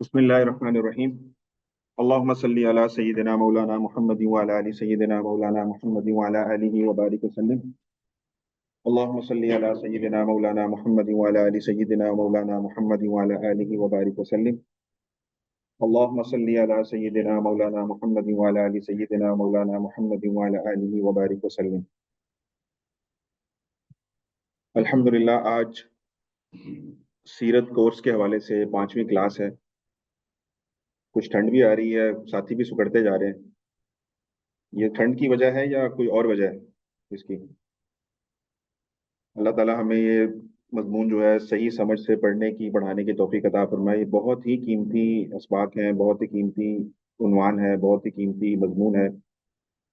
بسم الله الرحمن الرحيم. اللهم صل على سيدنا مولانا محمد وعلى ال سيدنا مولانا محمد وعلى اله وبارك وسلم. اللهم صل على سيدنا مولانا محمد وعلى ال سيدنا مولانا محمد وعلى اله وبارك وسلم. اللهم صل على سيدنا مولانا محمد وعلى ال سيدنا مولانا محمد وعلى اله وبارك وسلم. الحمدللہ آج سیرت کورس کے حوالے سے 5ویں کلاس ہے. کچھ ٹھنڈ بھی آ رہی ہے، ساتھی بھی سکڑتے جا رہے ہیں. یہ ٹھنڈ کی وجہ ہے یا کوئی اور وجہ ہے اس کی؟ اللہ تعالیٰ ہمیں یہ مضمون جو ہے صحیح سمجھ سے پڑھنے کی پڑھانے کی توفیق عطا فرمائے. یہ بہت ہی قیمتی اسباق ہیں، بہت ہی قیمتی عنوان ہے، بہت ہی قیمتی مضمون ہے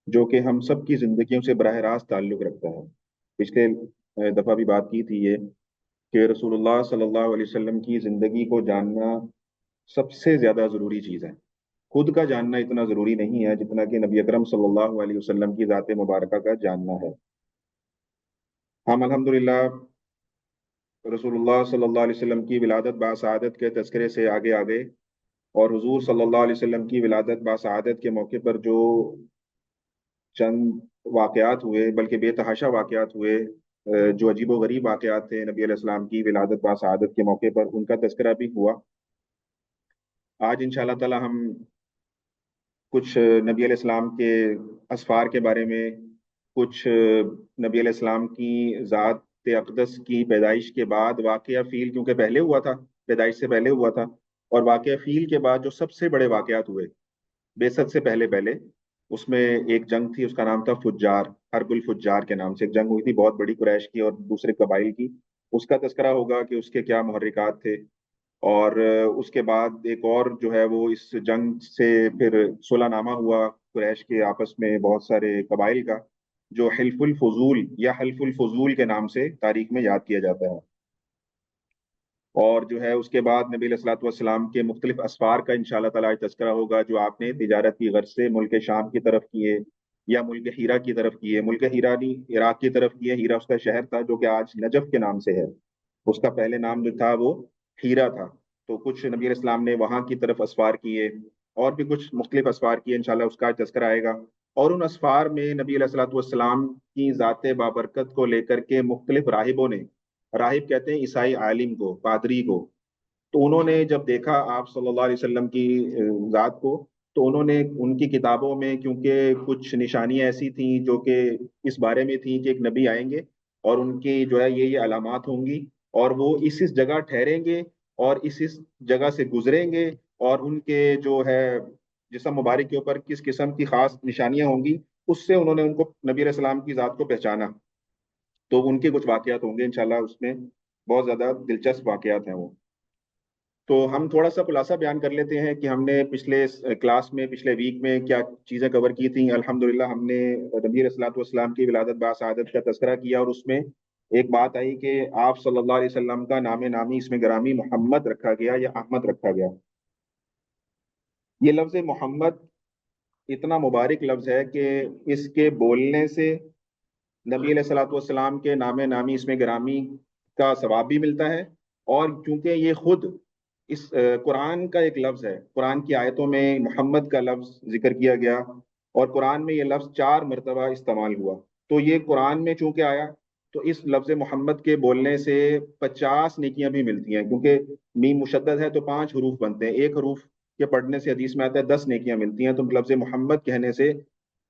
جو کہ ہم سب کی زندگیوں سے براہ راست تعلق رکھتا ہے. پچھلے دفعہ بھی بات کی تھی یہ کہ رسول اللہ صلی اللہ علیہ وسلم کی زندگی کو جاننا سب سے زیادہ ضروری چیز ہے. خود کا جاننا اتنا ضروری نہیں ہے جتنا کہ نبی اکرم صلی اللہ علیہ وسلم کی ذات مبارکہ کا جاننا ہے. ہم الحمدللہ رسول اللہ صلی اللہ علیہ وسلم کی ولادت باسعادت کے تذکرے سے آگے آگے، اور حضور صلی اللہ علیہ وسلم کی ولادت باسعادت کے موقع پر جو چند واقعات ہوئے، بلکہ بے تحاشا واقعات ہوئے، جو عجیب و غریب واقعات تھے نبی علیہ السلام کی ولادت باسعادت کے موقع پر، ان کا تذکرہ بھی ہوا. آج انشاءاللہ تعالی ہم کچھ نبی علیہ السلام کے اسفار کے بارے میں، کچھ نبی علیہ السلام کی ذات اقدس کی پیدائش کے بعد واقعہ فیل، کیونکہ پہلے ہوا تھا، پیدائش سے پہلے ہوا تھا، اور واقعہ فیل کے بعد جو سب سے بڑے واقعات ہوئے بعثت سے پہلے پہلے، اس میں ایک جنگ تھی، اس کا نام تھا فجار، حرب الفجار کے نام سے ایک جنگ ہوئی تھی بہت بڑی، قریش کی اور دوسرے قبائل کی. اس کا تذکرہ ہوگا کہ اس کے کیا محرکات تھے. اور اس کے بعد ایک اور جو ہے وہ اس جنگ سے پھر صلح نامہ ہوا قریش کے آپس میں بہت سارے قبائل کا، جو حلف الفضول یا حلف الفضول کے نام سے تاریخ میں یاد کیا جاتا ہے. اور جو ہے اس کے بعد نبی علیہ الصلوۃ والسلام کے مختلف اسفار کا انشاءاللہ تعالیٰ تذکرہ ہوگا جو آپ نے تجارت کی غرض سے ملک شام کی طرف کیے یا ملک ہیرا کی طرف کیے. ملک ہیرا نہیں، عراق کی طرف کیے. ہیرا اس کا شہر تھا جو کہ آج نجف کے نام سے ہے. اس کا پہلے نام جو تھا وہ ہیرا تھا. تو کچھ نبی علیہ السلام نے وہاں کی طرف اسفار کیے، اور بھی کچھ مختلف اسفار کیے، انشاءاللہ اس کا تذکرہ آئے گا. اور ان اسفار میں نبی علیہ الصلوۃ والسلام کی ذات بابرکت کو لے کر کے مختلف راہبوں نے، راہب کہتے ہیں عیسائی عالم کو، پادری کو، تو انہوں نے جب دیکھا آپ صلی اللہ علیہ وسلم کی ذات کو، تو انہوں نے ان کی کتابوں میں، کیونکہ کچھ نشانیاں ایسی تھیں جو کہ اس بارے میں تھیں کہ ایک نبی آئیں گے اور ان کی جو ہے یہ علامات ہوں گی، اور وہ اس جگہ ٹھہریں گے اور اس جگہ سے گزریں گے، اور ان کے جو ہے جسم مبارک کے اوپر کس قسم کی خاص نشانیاں ہوں گی، اس سے انہوں نے ان کو نبی علیہ السلام کی ذات کو پہچانا. تو ان کے کچھ واقعات ہوں گے انشاءاللہ اس میں، بہت زیادہ دلچسپ واقعات ہیں وہ. تو ہم تھوڑا سا خلاصہ بیان کر لیتے ہیں کہ ہم نے پچھلے کلاس میں، پچھلے ویک میں کیا چیزیں کور کی تھیں. الحمدللہ ہم نے نبی علیہ الصلوۃ والسلام کی ولادت باسعادت کا تذکرہ کیا، اور اس میں ایک بات آئی کہ آپ صلی اللہ علیہ وسلم کا نام نامی اس میں گرامی محمد رکھا گیا یا احمد رکھا گیا. یہ لفظ محمد اتنا مبارک لفظ ہے کہ اس کے بولنے سے نبی علیہ الصلوۃ والسلام کے نام نامی اس میں گرامی کا ثواب بھی ملتا ہے. اور چونکہ یہ خود اس قرآن کا ایک لفظ ہے، قرآن کی آیتوں میں محمد کا لفظ ذکر کیا گیا، اور قرآن میں یہ لفظ 4 مرتبہ استعمال ہوا. تو یہ قرآن میں چونکہ آیا تو اس لفظ محمد کے بولنے سے 50 نیکیاں بھی ملتی ہیں، کیونکہ میم مشدد ہے تو 5 حروف بنتے ہیں. ایک حروف کے پڑھنے سے حدیث میں آتا ہے 10 نیکیاں ملتی ہیں، تو لفظ محمد کہنے سے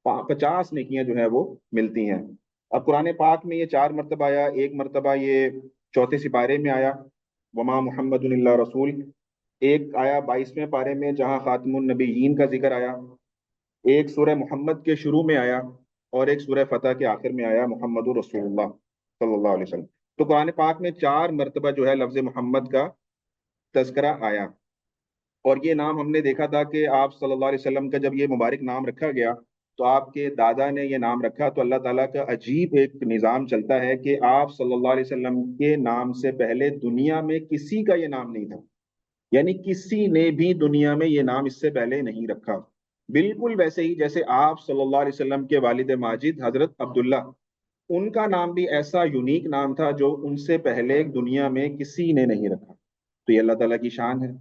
50 نیکیاں جو ہے وہ ملتی ہیں. اب قرآن پاک میں یہ 4 مرتبہ آیا، ایک مرتبہ یہ چوتھے سپارے میں آیا، وما محمد اللہ رسول. ایک آیا 22ویں پارے میں جہاں خاتم النبیین کا ذکر آیا. ایک سورہ محمد کے شروع میں آیا، اور ایک سورہ فتح کے آخر میں آیا محمد رسول اللہ صلی اللہ علیہ وسلم. تو قرآن پاک میں 4 مرتبہ جو ہے لفظ محمد کا تذکرہ آیا. اور یہ نام ہم نے دیکھا تھا کہ آپ صلی اللہ علیہ وسلم کا جب یہ مبارک نام رکھا گیا تو آپ کے دادا نے یہ نام رکھا، تو اللہ تعالیٰ کا عجیب ایک نظام چلتا ہے کہ آپ صلی اللہ علیہ وسلم کے نام سے پہلے دنیا میں کسی کا یہ نام نہیں تھا. یعنی کسی نے بھی دنیا میں یہ نام اس سے پہلے نہیں رکھا. بالکل ویسے ہی جیسے آپ صلی اللہ علیہ وسلم کے والد ماجد حضرت عبداللہ، ان کا نام بھی ایسا یونیک نام تھا جو ان سے پہلے دنیا میں کسی نے نہیں رکھا. تو یہ اللہ تعالیٰ کی شان ہے.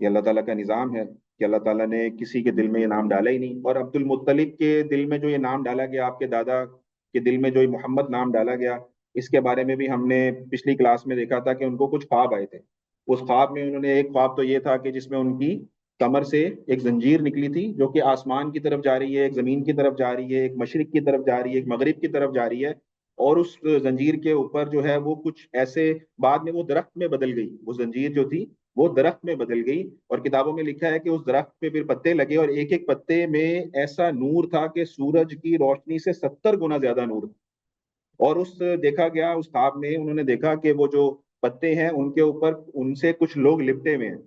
یہ اللہ تعالیٰ کا نظام ہے کہ اللہ تعالیٰ نے کسی کے دل میں یہ نام ڈالا ہی نہیں. اور عبد المطلب کے دل میں جو یہ نام ڈالا گیا، آپ کے دادا کے دل میں جو یہ محمد نام ڈالا گیا، اس کے بارے میں بھی ہم نے پچھلی کلاس میں دیکھا تھا کہ ان کو کچھ خواب آئے تھے. اس خواب میں انہوں نے ایک خواب تو یہ تھا کہ جس میں ان کی کمر سے ایک زنجیر نکلی تھی جو کہ آسمان کی طرف جا رہی ہے، ایک زمین کی طرف جا رہی ہے، ایک مشرق کی طرف جا رہی ہے، ایک مغرب کی طرف جا رہی ہے. اور اس زنجیر کے اوپر جو ہے وہ کچھ ایسے، بعد میں وہ درخت میں بدل گئی، وہ زنجیر جو تھی وہ درخت میں بدل گئی. اور کتابوں میں لکھا ہے کہ اس درخت پہ پھر پتے لگے اور ایک ایک پتے میں ایسا نور تھا کہ سورج کی روشنی سے 70 گنا زیادہ نور تھا. اور اس دیکھا گیا اس خواب میں، انہوں نے دیکھا کہ وہ جو پتے ہیں ان کے اوپر ان سے کچھ لوگ لپٹے ہوئے ہیں،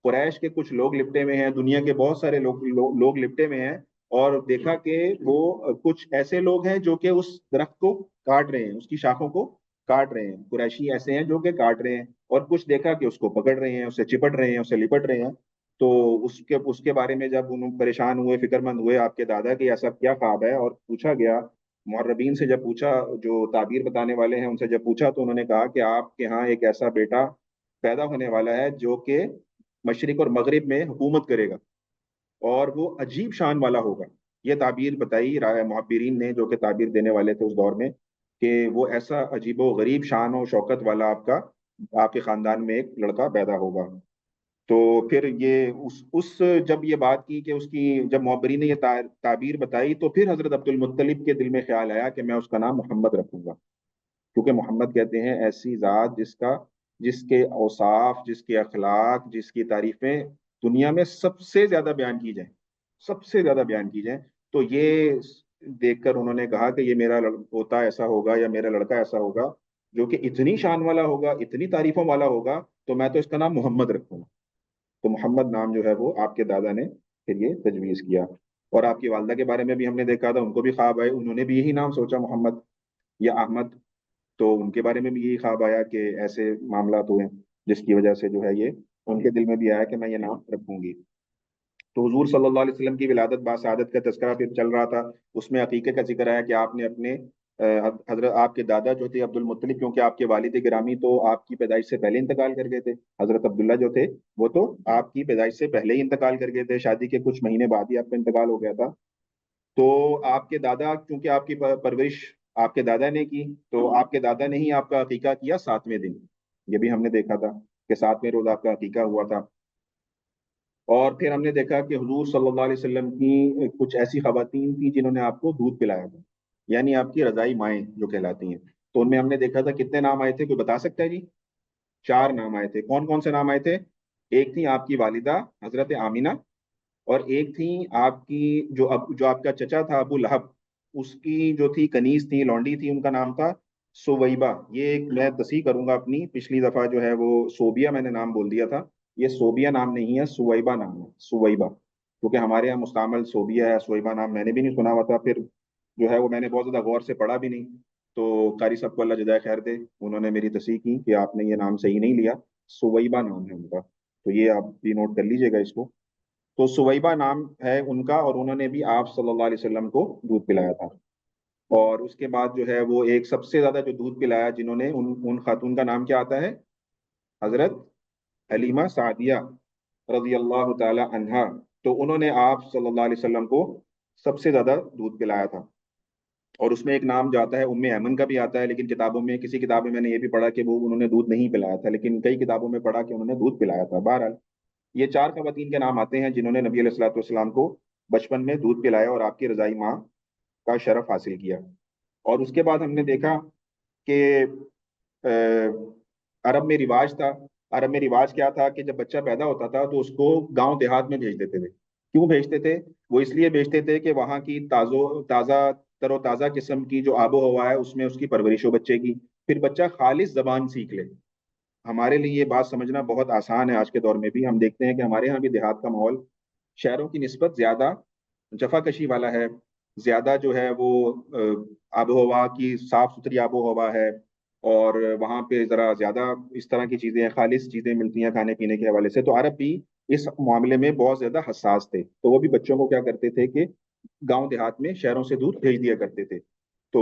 قریش کے کچھ لوگ لپٹے ہوئے ہیں، دنیا کے بہت سارے لوگ لپٹے ہوئے ہیں. اور دیکھا کہ وہ کچھ ایسے لوگ ہیں جو کہ اس درخت کو کاٹ رہے ہیں، اس کی شاخوں کو کاٹ رہے ہیں. قریشی ایسے ہیں جو کہ کاٹ رہے ہیں. اور کچھ دیکھا کہ اس کو پکڑ رہے ہیں، اسے چپٹ رہے ہیں، اسے لپٹ رہے ہیں. تو اس کے بارے میں جب انہوں پریشان ہوئے، فکر مند ہوئے آپ کے دادا کہ ایسا کیا خواب ہے، اور پوچھا گیا معربین سے، جب پوچھا جو تعبیر بتانے والے ہیں ان سے جب پوچھا تو انہوں نے کہا کہ آپ کے ہاں ایک ایسا بیٹا پیدا ہونے والا ہے جو کہ مشرق اور مغرب میں حکومت کرے گا اور وہ عجیب شان والا ہوگا. یہ تعبیر بتائی رائے محبرین نے جو کہ تعبیر دینے والے تھے اس دور میں، کہ وہ ایسا عجیب و غریب شان و شوکت والا آپ کے خاندان میں ایک لڑکا پیدا ہوگا. تو پھر یہ جب یہ بات کی کہ اس کی جب معبری نے یہ تعبیر بتائی تو پھر حضرت عبد المطلب کے دل میں خیال آیا کہ میں اس کا نام محمد رکھوں گا. کیونکہ محمد کہتے ہیں ایسی ذات جس کے اوصاف، جس کے اخلاق، جس کی تعریفیں دنیا میں سب سے زیادہ بیان کی جائیں، سب سے زیادہ بیان کی جائیں. تو یہ دیکھ کر انہوں نے کہا کہ یہ میرا پوتا ایسا ہوگا یا میرا لڑکا ایسا ہوگا جو کہ اتنی شان والا ہوگا، اتنی تعریفوں والا ہوگا، تو میں تو اس کا نام محمد رکھوں گا. تو محمد نام جو ہے وہ آپ کے دادا نے پھر یہ تجویز کیا. اور آپ کی والدہ کے بارے میں بھی ہم نے دیکھا تھا، ان کو بھی خواب آئے، انہوں نے بھی یہی نام سوچا، محمد یا احمد. تو ان کے بارے میں بھی یہی خواب آیا کہ ایسے معاملات ہوئے جس کی وجہ سے جو ہے یہ ان کے دل میں بھی آیا کہ میں یہ نام رکھوں گی. تو حضور صلی اللہ علیہ وسلم کی ولادت با سعادت کا تذکرہ پھر چل رہا تھا. اس میں عقیقے کا ذکر آیا کہ آپ نے اپنے حضرت آپ کے دادا جو تھے عبد المطلب، کیونکہ آپ کے والد گرامی تو آپ کی پیدائش سے پہلے انتقال کر گئے تھے. حضرت عبداللہ جو تھے وہ تو آپ کی پیدائش سے پہلے ہی انتقال کر گئے تھے، شادی کے کچھ مہینے بعد ہی آپ کا انتقال ہو گیا تھا. تو آپ کے دادا، کیونکہ آپ کی پرورش آپ کے دادا نے کی، تو آپ کے دادا نے ہی آپ کا عقیقہ کیا 7ویں دن. یہ بھی ہم نے دیکھا تھا کہ 7ویں روز آپ کا عقیقہ ہوا تھا. اور پھر ہم نے دیکھا کہ حضور صلی اللہ علیہ وسلم کی کچھ ایسی خواتین تھیں جنہوں نے آپ کو دودھ پلایا تھا، یعنی آپ کی رضائی مائیں جو کہلاتی ہیں. تو ان میں ہم نے دیکھا تھا کتنے نام آئے تھے، کوئی بتا سکتا ہے جی؟ 4 نام آئے تھے. کون کون سے نام آئے تھے؟ ایک تھی آپ کی والدہ حضرت آمینہ، اور ایک تھی آپ کی جو آپ کا چچا تھا ابو لہب، اس کی جو تھی کنیز تھی، لونڈی تھی، ان کا نام تھا سویبہ. یہ ایک میں تصحیح کروں گا اپنی، پچھلی دفعہ جو ہے وہ صوبیہ میں نے نام بول دیا تھا. یہ صوبیہ نام نہیں ہے، سویبہ نام ہے، سویبہ. کیونکہ ہمارے یہاں مستعمل صوبیہ ہے، سویبہ نام میں نے بھی نہیں سنا ہوا تھا. پھر جو ہے وہ میں نے بہت زیادہ غور سے پڑھا بھی نہیں. تو قاری صاحب کو اللہ جزائے خیر دے، انہوں نے میری تصحیح کی کہ آپ نے یہ نام صحیح نہیں لیا، سویبہ نام ہے ان کا. تو یہ آپ بھی نوٹ کر لیجئے گا اس کو. تو سویبہ نام ہے ان کا، اور انہوں نے بھی آپ صلی اللہ علیہ وسلم کو دودھ پلایا تھا. اور اس کے بعد جو ہے وہ ایک سب سے زیادہ جو دودھ پلایا جنہوں نے، ان خاتون کا نام کیا آتا ہے؟ حضرت حلیمہ سعدیہ رضی اللہ تعالی عنہا. تو انہوں نے آپ صلی اللہ علیہ وسلم کو سب سے زیادہ دودھ پلایا تھا. اور اس میں ایک نام جو آتا ہے ام ایمن کا بھی آتا ہے، لیکن کتابوں میں، کسی کتاب میں نے یہ بھی پڑھا کہ وہ انہوں نے دودھ نہیں پلایا تھا، لیکن کئی کتابوں میں پڑھا کہ انہوں نے دودھ پلایا تھا. بہرحال یہ 4 خواتین کے نام آتے ہیں جنہوں نے نبی علیہ الصلوۃ والسلام کو بچپن میں دودھ پلایا اور آپ کی رضائی ماں کا شرف حاصل کیا. اور اس کے بعد ہم نے دیکھا کہ عرب میں رواج تھا. عرب میں رواج کیا تھا کہ جب بچہ پیدا ہوتا تھا تو اس کو گاؤں دیہات میں بھیج دیتے تھے. کیوں بھیجتے تھے؟ وہ اس لیے بھیجتے تھے کہ وہاں کی تازہ تر و تازہ قسم کی جو آب و ہوا ہے اس میں اس کی پرورش ہو بچے کی، پھر بچہ خالص زبان سیکھ لے. ہمارے لیے یہ بات سمجھنا بہت آسان ہے آج کے دور میں بھی. ہم دیکھتے ہیں کہ ہمارے یہاں بھی دیہات کا ماحول شہروں کی نسبت زیادہ جفا کشی والا ہے. زیادہ جو ہے وہ آب و ہوا کی صاف ستھری آب و ہوا ہے، اور وہاں پہ ذرا زیادہ اس طرح کی چیزیں، خالص چیزیں ملتی ہیں کھانے پینے کے حوالے سے. تو عرب بھی اس معاملے میں بہت زیادہ حساس تھے. تو وہ بھی بچوں کو کیا کرتے تھے کہ گاؤں دیہات میں شہروں سے دور بھیج دیا کرتے تھے. تو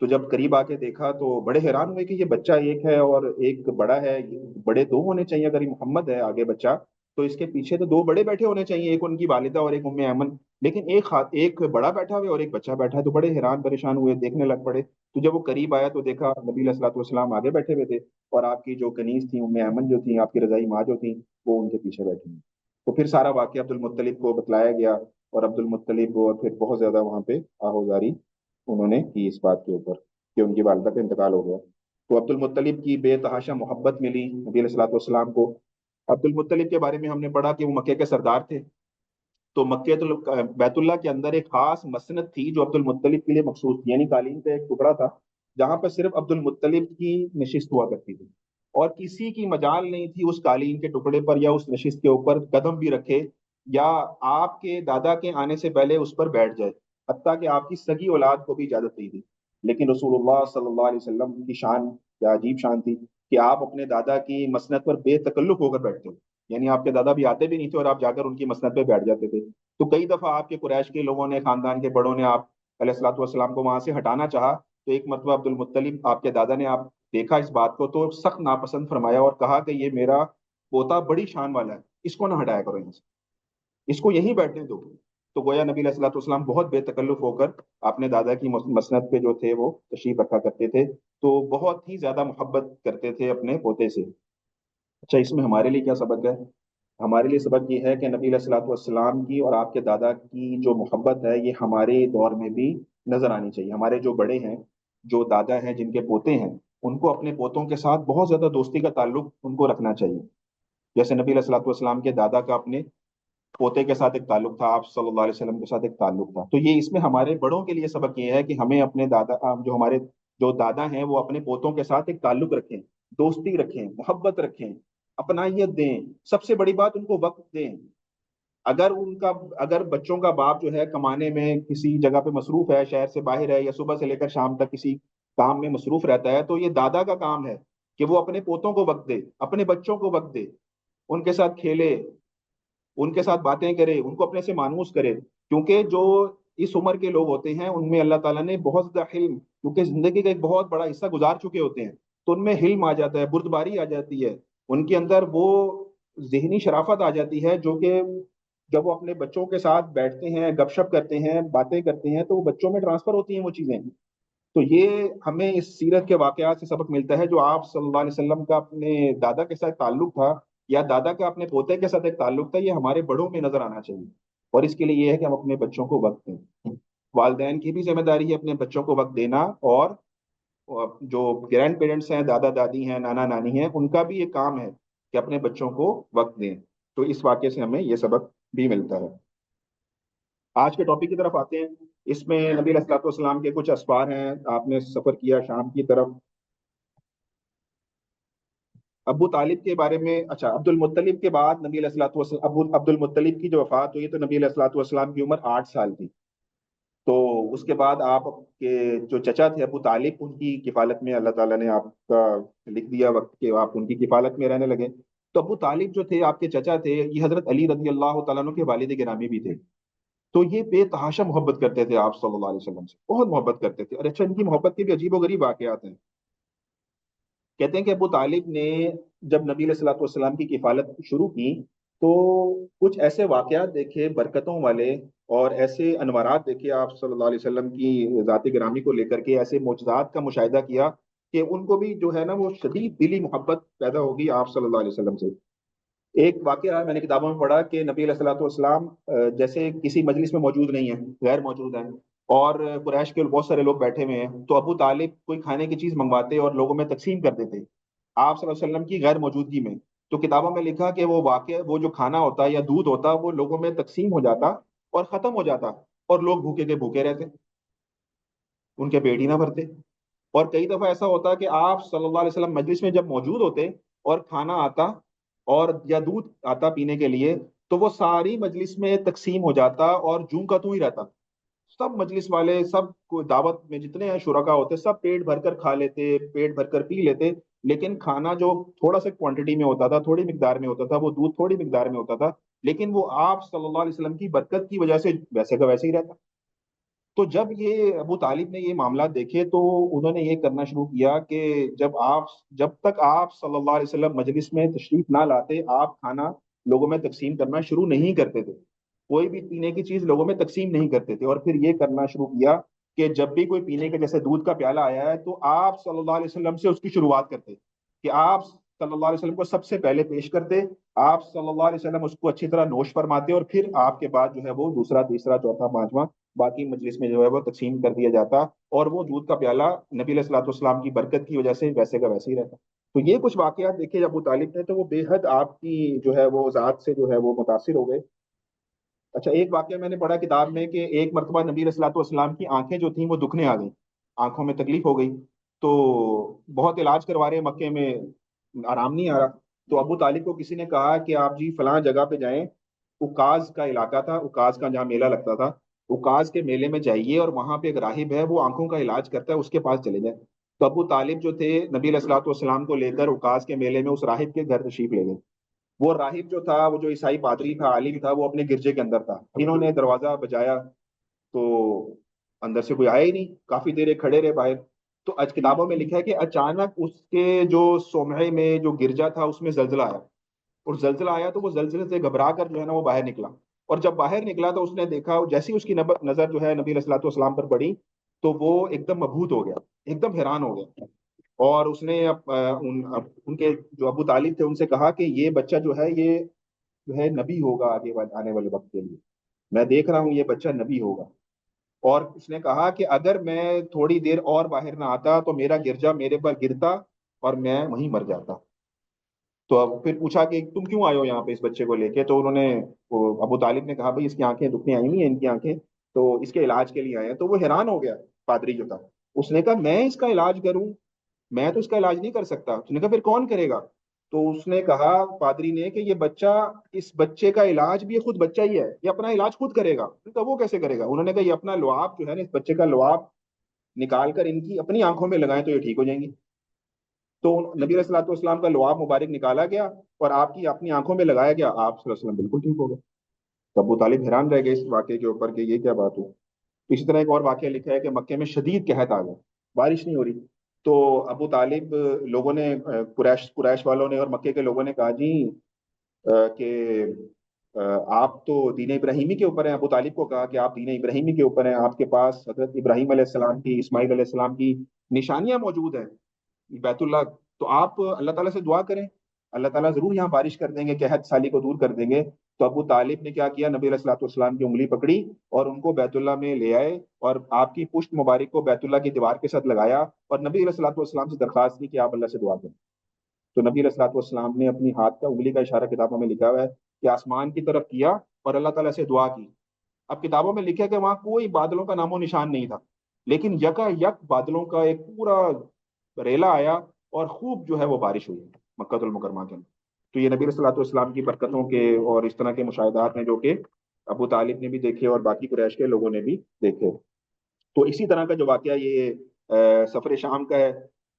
تو جب قریب آ کے دیکھا تو بڑے حیران ہوئے کہ یہ بچہ ایک ہے اور ایک بڑا ہے، بڑے دو ہونے چاہیے، اگر یہ محمد ہے آگے بچہ تو اس کے پیچھے تو دو بڑے بیٹھے ہونے چاہیے، ایک ان کی والدہ اور ایک ام ایمن، لیکن ایک بڑا بیٹھا ہوا ہے اور ایک بچہ بیٹھا ہے، تو بڑے حیران پریشان ہوئے، دیکھنے لگ پڑے۔ تو جب وہ قریب آیا تو دیکھا نبی علیہ الصلوۃ والسلام آگے بیٹھے ہوئے تھے، اور آپ کی جو کنیز تھی ام ایمن جو تھی، آپ کی رضائی ماں جو تھی، وہ ان کے پیچھے بیٹھی ہیں۔ تو پھر سارا واقعہ عبد المطلب کو بتلایا گیا، اور عبد المطلب اور پھر بہت زیادہ وہاں پہ آہوزاری انہوں نے کی اس بات کے اوپر کہ ان کی والدہ کا انتقال ہو گیا۔ تو عبد المطلب کی بے تحاشا محبت ملی نبی علیہ الصلوۃ والسلام کو۔ عبد المطلب کے بارے میں ہم نے پڑھا کہ وہ مکے کے سردار تھے، تو مکہ بیت اللہ کے اندر ایک خاص مسند تھی جو عبد المطلب کے لیے مخصوص تھی، یعنی قالین کا ایک ٹکڑا تھا جہاں پر صرف عبد المطلب کی نشست ہوا کرتی تھی، اور کسی کی مجال نہیں تھی اس قالین کے ٹکڑے پر یا اس نشست کے اوپر قدم بھی رکھے، یا آپ کے دادا کے آنے سے پہلے اس پر بیٹھ جائے، حتیٰ کہ آپ کی سگی اولاد کو بھی اجازت نہیں تھی۔ لیکن رسول اللہ صلی اللہ علیہ وسلم کی شان یا عجیب شان تھی کہ آپ اپنے دادا کی مسند پر بے تکلف ہو کر بیٹھتے ہو، یعنی آپ کے دادا بھی آتے بھی نہیں تھے اور آپ جا کر ان کی مسند پہ بیٹھ جاتے تھے۔ تو کئی دفعہ آپ کے قریش کے لوگوں نے، خاندان کے بڑوں نے آپ علیہ السلاۃ والسلام کو وہاں سے ہٹانا چاہا، تو ایک مرتبہ عبد المطلب آپ کے دادا نے آپ دیکھا اس بات کو تو سخت ناپسند فرمایا اور کہا کہ یہ میرا پوتا بڑی شان والا ہے، اس کو نہ ہٹایا کرو یہاں سے، اس کو یہیں بیٹھنے دو۔ تو گویا نبی علیہ الصلوۃ والسلام بہت بے تکلف ہو کر اپنے دادا کی مسند پہ جو تھے وہ تشریف رکھا کرتے تھے، تو بہت ہی زیادہ محبت کرتے تھے اپنے پوتے سے۔ اچھا، اس میں ہمارے لیے کیا سبق ہے؟ ہمارے لیے سبق یہ ہے کہ نبی علیہ الصلوۃ والسلام کی اور آپ کے دادا کی جو محبت ہے یہ ہمارے دور میں بھی نظر آنی چاہیے۔ ہمارے جو بڑے ہیں، جو دادا ہیں، جن کے پوتے ہیں، ان کو اپنے پوتوں کے ساتھ بہت زیادہ دوستی کا تعلق ان کو رکھنا چاہیے، جیسے نبی علیہ الصلوۃ والسلام کے دادا کا اپنے پوتے کے ساتھ ایک تعلق تھا، آپ صلی اللہ علیہ وسلم کے ساتھ ایک تعلق تھا۔ تو یہ اس میں ہمارے بڑوں کے لیے سبق یہ ہے کہ ہمیں اپنے دادا، جو ہمارے جو دادا ہیں، وہ اپنے پوتوں کے ساتھ ایک تعلق رکھیں، دوستی رکھیں، محبت رکھیں، اپنائیت دیں، سب سے بڑی بات ان کو وقت دیں۔ اگر بچوں کا باپ جو ہے کمانے میں کسی جگہ پہ مصروف ہے، شہر سے باہر ہے، یا صبح سے لے کر شام تک کسی کام میں مصروف رہتا ہے، تو یہ دادا کا کام ہے کہ وہ اپنے پوتوں کو وقت دے، اپنے بچوں کو وقت دے، ان کے ساتھ کھیلے، ان کے ساتھ باتیں کرے، ان کو اپنے سے مانوس کرے، کیونکہ جو اس عمر کے لوگ ہوتے ہیں ان میں اللہ تعالیٰ نے بہت زیادہ حلم، کیونکہ زندگی کا ایک بہت بڑا حصہ گزار چکے ہوتے ہیں، تو ان میں حلم آ جاتا ہے، بردباری آ جاتی ہے، ان کے اندر وہ ذہنی شرافت آ جاتی ہے جو کہ جب وہ اپنے بچوں کے ساتھ بیٹھتے ہیں، گپ شپ کرتے ہیں، باتیں کرتے ہیں، تو وہ بچوں میں ٹرانسفر ہوتی ہیں وہ چیزیں۔ تو یہ ہمیں اس سیرت کے واقعات سے سبق ملتا ہے، جو آپ صلی اللہ علیہ وسلم کا اپنے دادا کے ساتھ تعلق تھا، یا دادا کا اپنے پوتے کے ساتھ ایک تعلق تھا، یہ ہمارے بڑوں میں نظر آنا چاہیے، اور اس کے لیے یہ ہے کہ ہم اپنے بچوں کو وقت دیں۔ والدین کی بھی ذمہ داری ہے اپنے بچوں کو وقت دینا، اور جو گرینڈ پیرنٹس ہیں، دادا دادی ہیں، نانا نانی ہیں، ان کا بھی یہ کام ہے کہ اپنے بچوں کو وقت دیں۔ تو اس واقعے سے ہمیں یہ سبق بھی ملتا ہے۔ آج کے ٹاپک کی طرف آتے ہیں۔ اس میں نبی علیہ الصلوۃ والسلام کے کچھ اسفار ہیں، آپ نے سفر کیا شام کی طرف۔ ابو طالب کے بارے میں، اچھا، عبد المطلب کے بعد نبی علیہ الصلوۃ والسلام، عبد المطلب کی جو وفات ہوئی تو نبی علیہ الصلوۃ والسلام کی عمر 8 سال تھی۔ تو اس کے بعد آپ کے جو چچا تھے ابو طالب، ان کی کفالت میں اللہ تعالیٰ نے آپ کا لکھ دیا وقت کہ آپ ان کی کفالت میں رہنے لگے۔ تو ابو طالب جو تھے آپ کے چچا تھے، یہ حضرت علی رضی اللہ تعالیٰ عنہ کے والد گرامی بھی تھے۔ تو یہ بے تحاشا محبت کرتے تھے آپ صلی اللہ علیہ وسلم سے، بہت محبت کرتے تھے۔ اور اچھا، ان کی محبت کے بھی عجیب و غریب واقعات ہیں۔ کہتے ہیں کہ ابو طالب نے جب نبی علیہ الصلوۃ والسلام کی کفالت شروع کی تو کچھ ایسے واقعات دیکھے برکتوں والے، اور ایسے انوارات دیکھے آپ صلی اللہ علیہ وسلم کی ذات گرامی کو لے کر کے، ایسے معجزات کا مشاہدہ کیا کہ ان کو بھی جو ہے نا وہ شدید دلی محبت پیدا ہوگی آپ صلی اللہ علیہ وسلم سے۔ ایک واقعہ میں نے کتابوں میں پڑھا کہ نبی علیہ الصلوۃ والسلام جیسے کسی مجلس میں موجود نہیں ہیں، غیر موجود ہیں، اور قریش کے بہت سارے لوگ بیٹھے ہوئے ہیں، تو ابو طالب کوئی کھانے کی چیز منگواتے اور لوگوں میں تقسیم کر دیتے آپ صلی اللہ علیہ وسلم کی غیر موجودگی میں۔ تو کتابوں میں لکھا کہ وہ واقعہ، وہ جو کھانا ہوتا یا دودھ ہوتا، وہ لوگوں میں تقسیم ہو جاتا اور ختم ہو جاتا، اور لوگ بھوکے کے بھوکے رہتے، ان کے پیٹ ہی نہ بھرتے۔ اور کئی دفعہ ایسا ہوتا کہ آپ صلی اللہ علیہ وسلم مجلس میں جب موجود ہوتے اور کھانا آتا اور یا دودھ آتا پینے کے لیے، تو وہ ساری مجلس میں تقسیم ہو جاتا اور جوں کا توں ہی رہتا۔ سب مجلس والے، سب کو دعوت میں جتنے شرکا ہوتے، سب پیٹ بھر کر کھا لیتے، پیٹ بھر کر پی لیتے، لیکن کھانا جو تھوڑا سا کوانٹٹی میں ہوتا تھا، تھوڑی مقدار میں ہوتا تھا، وہ دودھ تھوڑی مقدار میں ہوتا تھا، لیکن وہ آپ صلی اللہ علیہ وسلم کی برکت کی وجہ سے ویسے کا ویسے ہی رہتا۔ تو جب یہ ابو طالب نے یہ معاملات دیکھے تو انہوں نے یہ کرنا شروع کیا کہ جب تک آپ صلی اللہ علیہ وسلم مجلس میں تشریف نہ لاتے، آپ کھانا لوگوں میں تقسیم کرنا شروع نہیں کرتے تھے، کوئی بھی پینے کی چیز لوگوں میں تقسیم نہیں کرتے تھے۔ اور پھر یہ کرنا شروع کیا کہ جب بھی کوئی پینے کا جیسے دودھ کا پیالہ آیا ہے تو آپ صلی اللہ علیہ وسلم سے اس کی شروعات کرتے، کہ آپ صلی اللہ علیہ وسلم کو سب سے پہلے پیش کرتے، آپ صلی اللہ علیہ وسلم اس کو اچھی طرح نوش فرماتے، اور پھر آپ کے بعد جو ہے وہ دوسرا تیسرا چوتھا پانچواں باقی مجلس میں جو ہے وہ تقسیم کر دیا جاتا، اور وہ دودھ کا پیالہ نبی علیہ الصلوۃ والسلام کی برکت کی وجہ سے ویسے کا ویسے ہی رہتا۔ تو یہ کچھ واقعات دیکھے ابو طالب نے تو وہ بے حد آپ کی جو ہے وہ ذات سے جو ہے وہ متاثر ہو گئے۔ اچھا، ایک واقعہ میں نے پڑھا کتاب میں کہ ایک مرتبہ نبی علیہ الصلوۃ والسلام کی آنکھیں جو تھیں وہ دکھنے آ گئیں، آنکھوں میں تکلیف ہو گئی، تو بہت علاج کروا رہے مکے میں، آرام نہیں آ رہا، تو ابو طالب کو کسی نے کہا کہ آپ جی فلاں جگہ پہ جائیں، اکاز کا علاقہ تھا، اکاز کا جہاں میلہ لگتا تھا، اکاز کے میلے میں جائیے اور وہاں پہ ایک راہب ہے وہ آنکھوں کا علاج کرتا ہے، اس کے پاس چلے جائیں۔ تو ابو طالب جو تھے نبی علیہ الصلوۃ والسلام کو لے کر اکاز کے میلے میں اس راہب کے گھر تشریف لے گئے۔ وہ راہب جو تھا، وہ جو عیسائی پادری تھا، عالم تھا، وہ اپنے گرجے کے اندر تھا، انہوں نے دروازہ بجایا تو اندر سے کوئی آیا ہی نہیں، کافی دیر کھڑے رہے باہر۔ تو آج کتابوں میں لکھا ہے کہ اچانک اس کے جو صومعے میں جو گرجا تھا اس میں زلزلہ آیا، اور زلزلہ آیا تو وہ زلزلے سے گھبرا کر جو ہے نا وہ باہر نکلا، اور جب باہر نکلا تو اس نے دیکھا، جیسی اس کی نظر جو ہے نبی علیہ الصلوۃ والسلام پر پڑی تو وہ ایک دم مبہوت ہو گیا، ایک دم حیران ہو گیا، اور اس نے ان کے جو ابو طالب تھے ان سے کہا کہ یہ بچہ جو ہے یہ جو ہے نبی ہوگا آنے والے وقت کے لیے، میں دیکھ رہا ہوں یہ بچہ نبی ہوگا۔ اور اس نے کہا کہ اگر میں تھوڑی دیر اور باہر نہ آتا تو میرا گرجا میرے پر گرتا اور میں وہیں مر جاتا۔ تو اب پھر پوچھا کہ تم کیوں آئے ہو یہاں پہ اس بچے کو لے کے، تو انہوں نے ابو طالب نے کہا بھائی اس کی آنکھیں دکھنے آئی ہوئی ہیں، ان کی آنکھیں تو اس کے علاج کے لیے آئے ہیں۔ تو وہ حیران ہو گیا پادری جو تھا، اس نے کہا میں اس کا علاج کروں؟ میں تو اس کا علاج نہیں کر سکتا۔ اس نے کہا پھر کون کرے گا؟ تو اس نے کہا پادری نے کہ یہ بچہ، اس بچے کا علاج بھی یہ خود بچہ ہی ہے، یہ اپنا علاج خود کرے گا۔ انہوں نے کہا وہ کیسے کرے گا؟ انہوں نے کہا یہ اپنا لعاب جو ہے نا، اس بچے کا لعاب نکال کر ان کی اپنی آنکھوں میں لگائیں تو یہ ٹھیک ہو جائیں گی۔ تو نبی علیہ الصلوۃ والسلام کا لعاب مبارک نکالا گیا اور آپ کی اپنی آنکھوں میں لگایا گیا، آپ صلی اللہ علیہ وسلم بالکل ٹھیک ہو گئے۔ تو ابو طالب حیران رہ گئے اس واقعے کے اوپر کہ یہ کیا بات ہو۔ اسی طرح ایک اور واقعہ لکھا ہے کہ مکے میں شدید قحط آ گیا، بارش نہیں ہو رہی، تو ابو طالب لوگوں نے قریش والوں نے اور مکے کے لوگوں نے کہا جی کہ آپ تو دین ابراہیمی کے اوپر ہیں، ابو طالب کو کہا کہ آپ دین ابراہیمی کے اوپر ہیں، آپ کے پاس حضرت ابراہیم علیہ السلام کی، اسماعیل علیہ السلام کی نشانیاں موجود ہیں بیت اللہ، تو آپ اللہ تعالیٰ سے دعا کریں، اللہ تعالیٰ ضرور یہاں بارش کر دیں گے، قحط سالی کو دور کر دیں گے۔ تو ابو طالب نے کیا کیا، نبی علیہ الصلوۃ والسلام کی انگلی پکڑی اور ان کو بیت اللہ میں لے آئے، اور آپ کی پشت مبارک کو بیت اللہ کی دیوار کے ساتھ لگایا، اور نبی علیہ الصلوۃ والسلام سے درخواست کی کہ آپ اللہ سے دعا کریں۔ تو نبی علیہ الصلوۃ والسلام نے اپنی ہاتھ کا انگلی کا اشارہ کتابوں میں لکھا ہوا ہے کہ آسمان کی طرف کیا اور اللہ تعالیٰ سے دعا کی۔ اب کتابوں میں لکھا ہے کہ وہاں کوئی بادلوں کا نام و نشان نہیں تھا، لیکن یکا یک بادلوں کا ایک پورا ریلا آیا اور خوب جو ہے وہ بارش ہوئی مکہ المکرمہ کے اندر۔ تو یہ نبی صلی اللہ علیہ وسلم کی برکتوں کے اور اس طرح کے مشاہدات ہیں جو کہ ابو طالب نے بھی دیکھے اور باقی قریش کے لوگوں نے بھی دیکھے۔ تو اسی طرح کا جو واقعہ یہ سفر شام کا ہے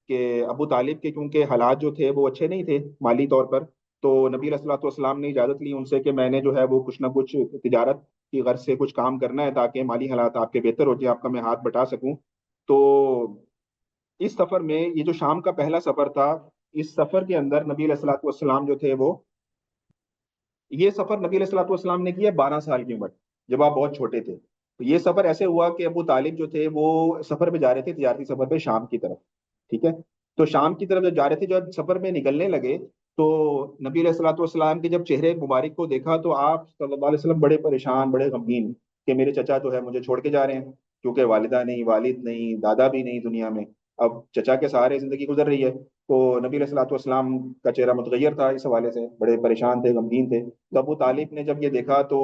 کہ ابو طالب کے کیونکہ حالات جو تھے وہ اچھے نہیں تھے مالی طور پر، تو نبی علیہ الصلوۃ والسلام نے اجازت لی ان سے کہ میں نے جو ہے وہ کچھ نہ کچھ تجارت کی غرض سے کچھ کام کرنا ہے تاکہ مالی حالات آپ کے بہتر ہو جائے، آپ کا میں ہاتھ بٹا سکوں۔ تو اس سفر میں یہ جو شام کا پہلا سفر تھا، اس سفر کے اندر نبی علیہ الصلوۃ والسلام جو تھے وہ، یہ سفر نبی علیہ الصلوۃ والسلام نے کیا 12 سال کی عمر، جب آپ بہت چھوٹے تھے۔ تو یہ سفر ایسے ہوا کہ ابو طالب جو تھے وہ سفر پہ جا رہے تھے، تجارتی سفر پہ شام کی طرف، ٹھیک ہے۔ تو شام کی طرف جب جا رہے تھے، جب سفر میں نکلنے لگے تو نبی علیہ الصلوۃ والسلام کے جب چہرے مبارک کو دیکھا تو آپ صلی اللہ علیہ وسلم بڑے پریشان، بڑے غمگین کہ میرے چچا جو ہے مجھے چھوڑ کے جا رہے ہیں، کیونکہ والدہ نہیں، والد نہیں، دادا بھی نہیں دنیا میں، اب چچا کے سہارے زندگی گزر رہی ہے۔ تو نبی علیہ الصلوۃ والسلام کا چہرہ متغیر تھا، اس حوالے سے بڑے پریشان تھے، غمگین تھے۔ تو ابو طالب نے جب یہ دیکھا تو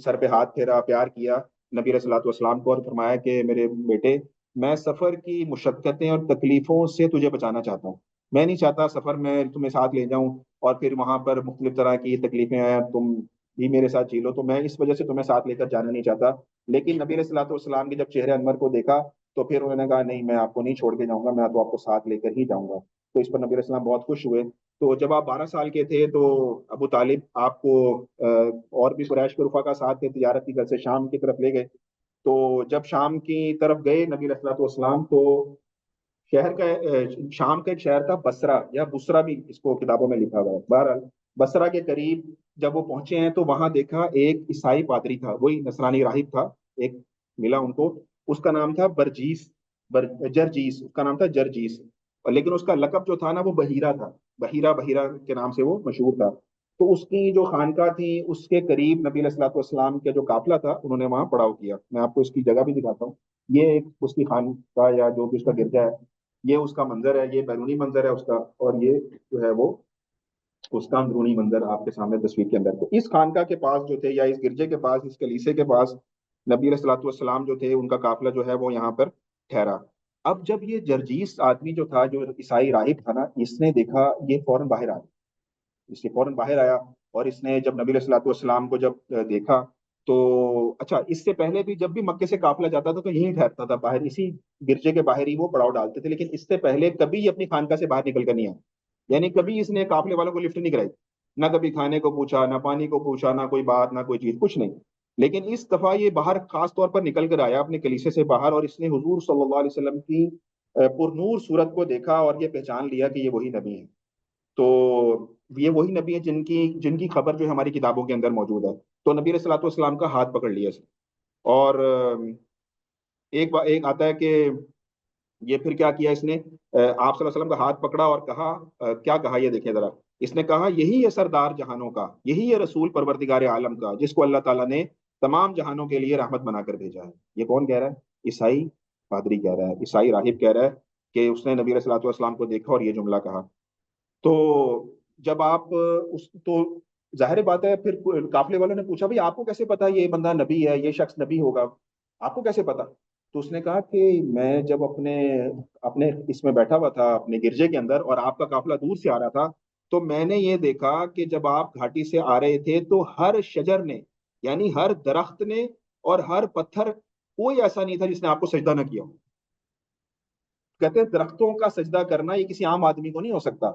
سر پہ ہاتھ پھیرا، پیار کیا نبی علیہ الصلوۃ والسلام کو، اور فرمایا کہ میرے بیٹے، میں سفر کی مشقتیں اور تکلیفوں سے تجھے بچانا چاہتا ہوں، میں نہیں چاہتا سفر میں تمہیں ساتھ لے جاؤں اور پھر وہاں پر مختلف طرح کی تکلیفیں آئیں، تم بھی میرے ساتھ جھیلو، تو میں اس وجہ سے تمہیں ساتھ لے کر جانا نہیں چاہتا۔ لیکن نبی علیہ الصلوۃ والسلام کے جب چہرے انور کو دیکھا تو پھر انہوں نے کہا نہیں، میں آپ کو نہیں چھوڑ کے جاؤں گا، میں تو آپ کو ساتھ لے کر ہی جاؤں گا۔ تو اس پر نبی علیہ السلام بہت خوش ہوئے۔ تو جب آپ 12 سال کے تھے تو ابو طالب آپ کو اور بھی قریش کے رفقا کا ساتھ تھے، تجارت کی غرض سے شام کی طرف لے گئے۔ تو جب شام کی طرف گئے نبی علیہ الصلوۃ والسلام، تو شہر کا شام کا ایک شہر تھا بصرہ، یا بصرہ بھی اس کو کتابوں میں لکھا ہوا ہے، بہرحال بصرہ کے قریب جب وہ پہنچے ہیں تو وہاں دیکھا ایک عیسائی پادری تھا، وہی نصرانی راہب تھا، ایک ملا ان کو، اس کا نام تھا برجیس، جرجیس، اس کا نام تھا جرجیس، اور لیکن اس کا لقب جو تھا نا وہ بحیرہ تھا، بحیرہ بحیرہ کے نام سے وہ مشہور تھا۔ تو اس کی جو خانقاہ تھی اس کے قریب نبی علیہ الصلوۃ والسلام کے جو قافلہ تھا انہوں نے وہاں پڑاؤ کیا، میں آپ کو اس کی جگہ بھی دکھاتا ہوں، یہ ایک اس کی خانقاہ یا جو بھی اس کا گرجا ہے، یہ اس کا منظر ہے، یہ بیرونی منظر ہے اس کا، اور یہ جو ہے وہ اس کا اندرونی منظر آپ کے سامنے تصویر کے اندر۔ تو اس خانقاہ کے پاس جو تھے، یا اس گرجے کے پاس، اس کلیسے کے پاس نبی علیہ الصلوۃ والسلام جو تھے ان کا قافلہ جو ہے وہ یہاں پر ٹھہرا۔ اب جب یہ جرجیس آدمی جو تھا، جو عیسائی راہب تھا نا، اس نے دیکھا، یہ فوراً باہر آ گیا، اس سے فوراً باہر آیا، اور اس نے جب نبی علیہ الصلوۃ والسلام کو جب دیکھا تو، اچھا اس سے پہلے بھی جب بھی مکے سے قافلہ جاتا تھا تو یہیں ٹھہرتا تھا باہر، اسی گرجے کے باہر ہی وہ پڑاؤ ڈالتے تھے، لیکن اس سے پہلے کبھی اپنی خانقاہ سے باہر نکل کر نہیں آیا، یعنی کبھی اس نے قافلے والوں کو لفٹ نہیں کرائی، نہ کبھی کھانے کو پوچھا، نہ پانی کو پوچھا، نہ کوئی بات، نہ کوئی چیز، کچھ نہیں۔ لیکن اس دفعہ یہ باہر خاص طور پر نکل کر آیا اپنے کلیسے سے باہر، اور اس نے حضور صلی اللہ علیہ وسلم کی پر نور صورت کو دیکھا اور یہ پہچان لیا کہ یہ وہی نبی ہے۔ تو یہ وہی نبی ہیں جن کی خبر جو ہے ہماری کتابوں کے اندر موجود ہے۔ تو نبی علیہ الصلوۃ والسلام کا ہاتھ پکڑ لیا اس نے، اور ایک آتا ہے کہ یہ پھر کیا کیا اس نے، آپ صلی اللہ علیہ وسلم کا ہاتھ پکڑا اور کہا، کیا کہا یہ دیکھیں ذرا، اس نے کہا یہی ہے سردار جہانوں کا، یہی ہے رسول پروردگار عالم کا، جس کو اللہ تعالیٰ نے تمام جہانوں کے لیے رحمت بنا کر بھیجا ہے۔ یہ کون کہہ رہا ہے؟ عیسائی پادری کہہ رہا ہے، عیسائی راہب کہہ رہا ہے کہ اس نے نبی علیہ الصلوۃ والسلام کو دیکھا اور یہ جملہ کہا۔ تو جب آپ تو ظاہر بات ہے، پھر قافلے والوں نے پوچھا بھائی آپ کو کیسے پتا یہ بندہ نبی ہے، یہ شخص نبی ہوگا، آپ کو کیسے پتا؟ تو اس نے کہا کہ میں جب اپنے اپنے اس میں بیٹھا ہوا تھا اپنے گرجے کے اندر، اور آپ کا قافلہ دور سے آ رہا تھا، تو میں نے یہ دیکھا کہ جب آپ گھاٹی سے آ رہے تھے تو ہر شجر نے، یعنی ہر درخت نے اور ہر پتھر، کوئی ایسا نہیں تھا جس نے آپ کو سجدہ نہ کیا ہو۔ کہتے ہیں درختوں کا سجدہ کرنا یہ کسی عام آدمی کو نہیں ہو سکتا،